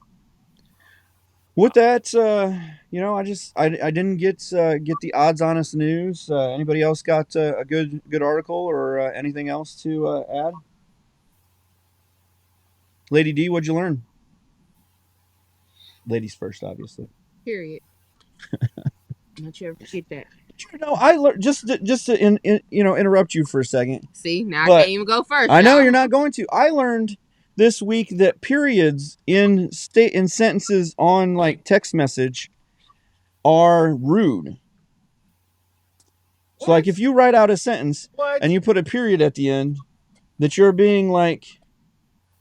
With that, I didn't get the odds honest news. Anybody else got a good article or anything else to add? Lady D, what'd you learn? Ladies first, obviously. Period. Don't you ever forget that. No, I learned just to interrupt you for a second. See, now I But can't even go first. I know y'all. you're not going to. I learned this week that periods in sentences on like text message are rude. So like if you write out a sentence What? and you put a period at the end, that you're being like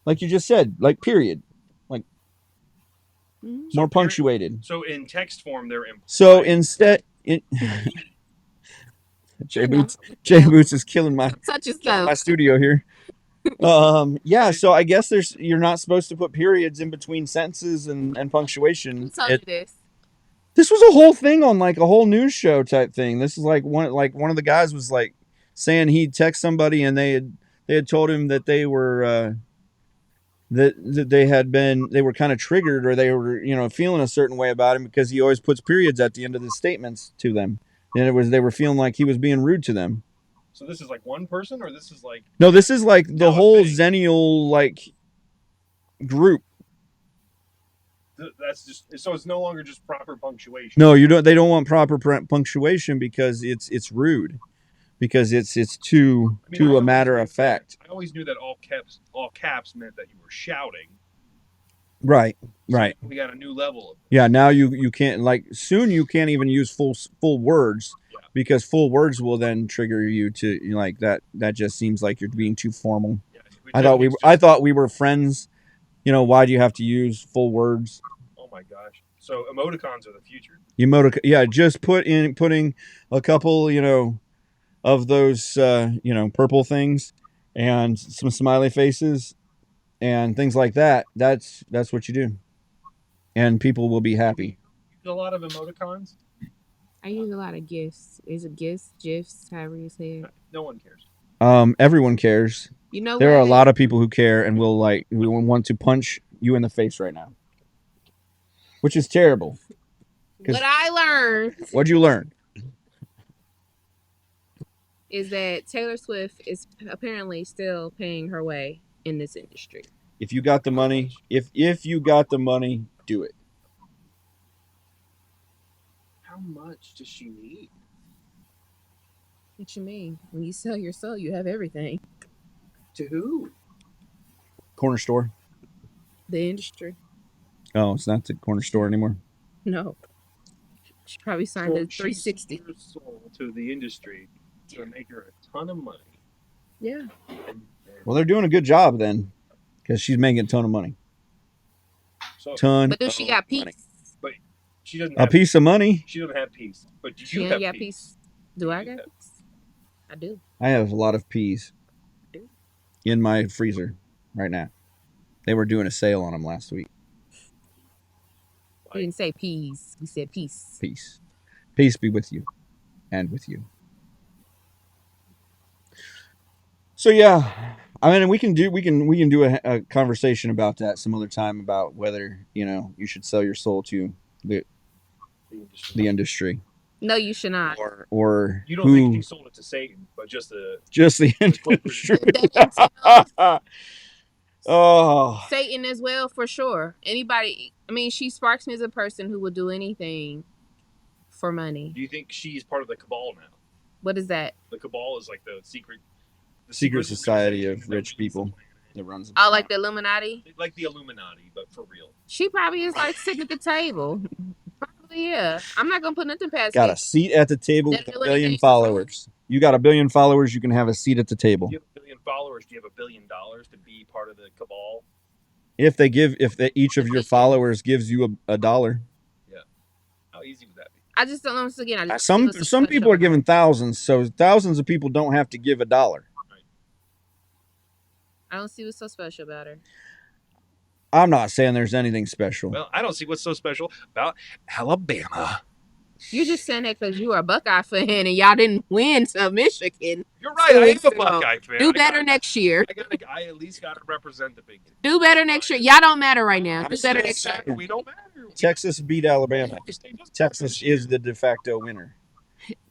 you just said, like period, like Mhm. more punctuated. So in text form, they're implied. So instead, Jay Boots is killing my Touch yourself. studio here. Yeah, so I guess you're not supposed to put periods in between sentences and Who punctuation. told you this? This was a whole thing on like a whole news show type thing. This is like one of the guys was like saying he'd text somebody and they had told him that they were that they were kind of triggered or they were feeling a certain way about him because he always puts periods at the end of his statements to them, and they were feeling like he was being rude to them. So this is like one person, or this is like No, this is like the Now a whole thing. Xennial like group. that's just so it's no longer just proper punctuation. No, you don't. They don't want proper punctuation because it's rude, because it's too I mean, too I a always matter knew of fact. I always knew that all caps meant that you were shouting. Right, So right. we got a new level of it. Yeah. Now you can't like soon you can't even use full words Yeah. because full words will then trigger you to like that. That just seems like you're being too formal. Yeah, I thought we were friends. Why do you have to use full words? Oh my gosh! So emoticons are the future. Yeah, just putting a couple, of those, purple things and some smiley faces and things like that. That's what you do, and people will be happy. Use a lot of emoticons. I use a lot of gifts. Is it gifts, gifs, however you say it? No one cares. Everyone cares. You know There are a what? lot of people who care and will want to punch you in the face right now, which is terrible. What I learned What'd you learn? is that Taylor Swift is apparently still paying her way in this industry. If you got the money, if you got the money, do it. How much does she need? What you mean? When you sell your soul, you have everything. To who? Corner store. The industry. Oh, it's not the corner store anymore. No. She probably signed a She 360. sold her soul to the industry to make her a ton of money. Yeah. Well, they're doing a good job then, because she's making a ton of money. So, Ton. But do she got peace? Money. but she doesn't A have piece of money. She doesn't have peace. But do She you ain't have got peace? peace. Do I got have peace? I do. I have a lot of peas in my freezer right now. They were doing a sale on them last week. We didn't say peas. We said peace. Peace. Peace be with you and with you. So yeah, I mean, we can do a conversation about that some other time about whether you should sell your soul to the industry No, you should not. or You don't think she sold it to Satan, but just the industry. Oh, Satan as well, for sure. Anybody, I mean, she sparks me as a person who would do anything for money. Do you think she's part of the cabal now? What is that? The cabal is like the secret society of organization that rich leads people the planet. that runs. Oh, like the Illuminati? Like the Illuminati, but for real. She probably is like sitting at the table. Probably, yeah. I'm not gonna put nothing past Got it. a seat at the table They're with a doing billion anything. followers. You got a billion followers, you can have a seat at the table. Do you have a billion followers? Do you have $1 billion to be part of the cabal? If each of your followers gives you a dollar. Yeah. How easy would that be? I just don't know. Once again, I just Some people are giving thousands, so thousands of people don't have to give $1. I don't see what's so special about her. I'm not saying there's anything special. Well, I don't see what's so special about Alabama. You just saying that because you are a Buckeye fan and y'all didn't win to Michigan. You're right. I am a Buckeye fan. Do better next year. I at least got to represent the Big Ten. Do better next year. Y'all don't matter right now. Do better next year. We don't matter. Texas beat Alabama. Texas is the de facto winner.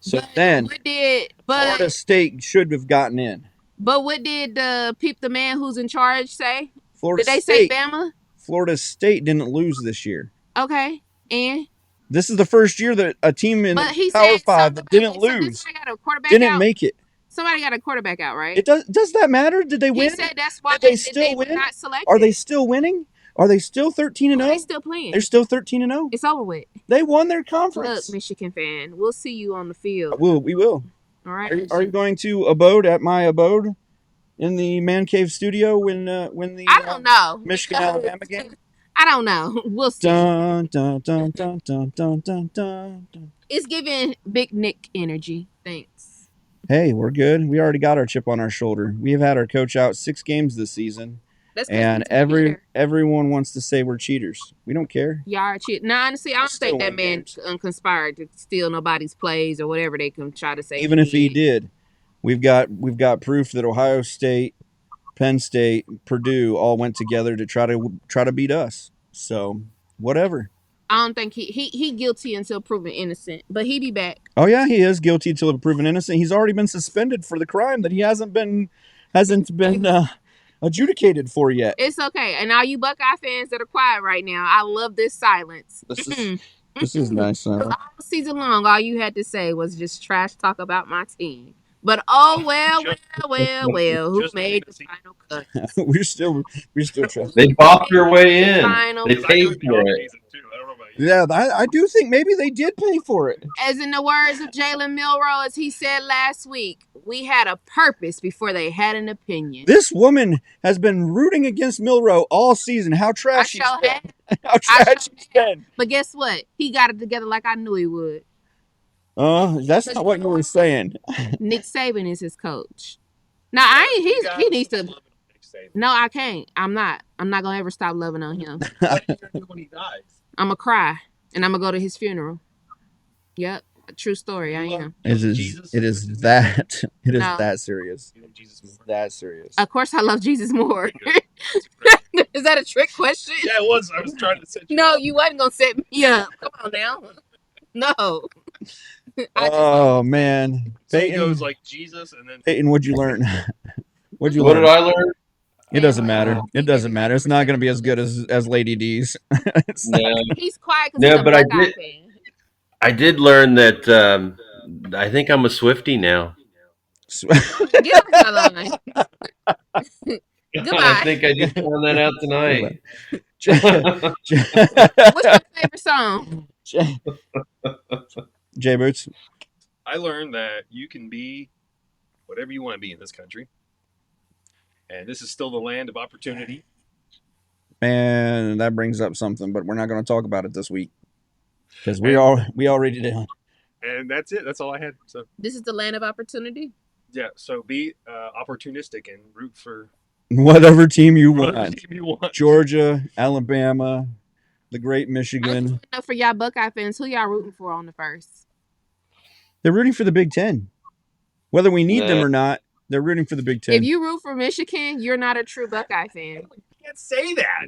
So But then what did Florida State should have gotten in. But what did the man who's in charge say? Florida Did they State, say Bama? Florida State didn't lose this year. Okay, and This is the first year that a team in but he Power said 5 that didn't so lose somebody got a quarterback didn't out? make it. Somebody got a quarterback out, right? It does that matter? Did they He win? said that's why Did they they still were win? not selected. Are they still winning? Are they still 13 and They 0? still playing. They're still 13 and 0. It's over with. They won their conference. Look, Michigan fan, we'll see you on the field. We will. All right. Are you going to abode at my abode in the Man Cave studio when the I don't know. Michigan Alabama game? I don't know. We'll see. Dun, dun, dun, dun, dun, dun, dun, dun. It's giving Big Nick energy. Thanks. Hey, we're good. We already got our chip on our shoulder. We have had our coach out 6 games this season, and everyone wants to say we're cheaters. We don't care. Y'all are cheating. No, honestly, I don't think that man conspired to steal nobody's plays or whatever they can try to say. Even if he did, we've got proof that Ohio State, Penn State, Purdue all went together to try to beat us. So whatever. I don't think he guilty until proven innocent, but he be back. Oh yeah, he is guilty until proven innocent. He's already been suspended for the crime that he hasn't been adjudicated for yet. It's okay. And all you Buckeye fans that are quiet right now, I love this silence. This is nice. All season long, all you had to say was just trash talk about my team. But oh well, who made the final cut? we're still trying. They bought their way in. They paid for it. Yeah, I do think maybe they did pay for it. As in the words of Jalen Milroe, as he said last week, we had a purpose before they had an opinion. This woman has been rooting against Milroe all season. How trash she's been. How trash she's been. But guess what? He got it together like I knew he would. That's not what you were saying. Nick Saban is his coach. Now he needs to. No, I can't. I'm not gonna ever stop loving on him. What are you gonna do when he dies? I'm gonna cry and I'm gonna go to his funeral. Yep, a true story. I am. It is that serious. It's that serious. Of course, I love Jesus more. Is that a trick question? Yeah, it was. I was trying to set you No, up. you wasn't gonna set me up. Come on now. No. Oh man, So he Peyton goes like Jesus, and then Peyton, what'd you learn? What did I learn? It doesn't matter. It doesn't matter. It's not going to be as good as Lady D's. No, He's quiet because he's a but I Buckeye did. fan. I did learn that I think I'm a Swiftie now. Get off my line. Goodbye. I think I just found that out tonight. What's your favorite song? J Boots. I learned that you can be whatever you want to be in this country, and this is still the land of opportunity. Man, that brings up something, but we're not going to talk about it this week because we already did. And that's it. That's all I had. So This is the land of opportunity. yeah. So be opportunistic and root for Whatever team you whatever want. team you want. Georgia, Alabama, the great Michigan. For y'all Buckeye fans, who y'all rooting for on the first? They're rooting for the Big Ten. Whether we need them or not, they're rooting for the Big Ten. If you root for Michigan, you're not a true Buckeye fan. You can't say that.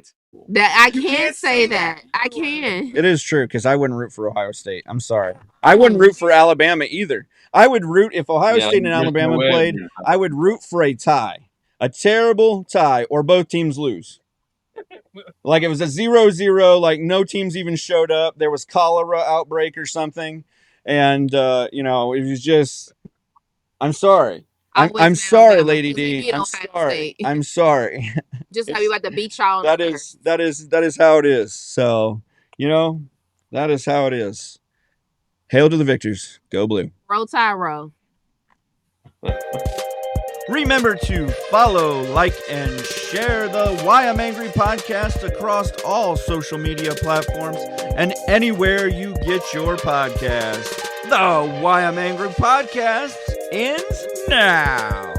That I can't say that. I can. It is true because I wouldn't root for Ohio State. I'm sorry. I wouldn't root for Alabama either. I would root if Ohio State and Alabama played. I would root for a tie, a terrible tie, or both teams lose. Like it was a 0-0. Like no teams even showed up. There was cholera outbreak or something, and it was just. I'm sorry. I'm sorry, Lady D. I'm sorry. I'm sorry. Just how we about to beat y'all. That is how it is. So, that is how it is. Hail to the victors. Go Blue. Roll Tide Roll. Remember to follow, like, and share the Why I'm Angry podcast across all social media platforms and anywhere you get your podcast. The Why I'm Angry podcast ends now.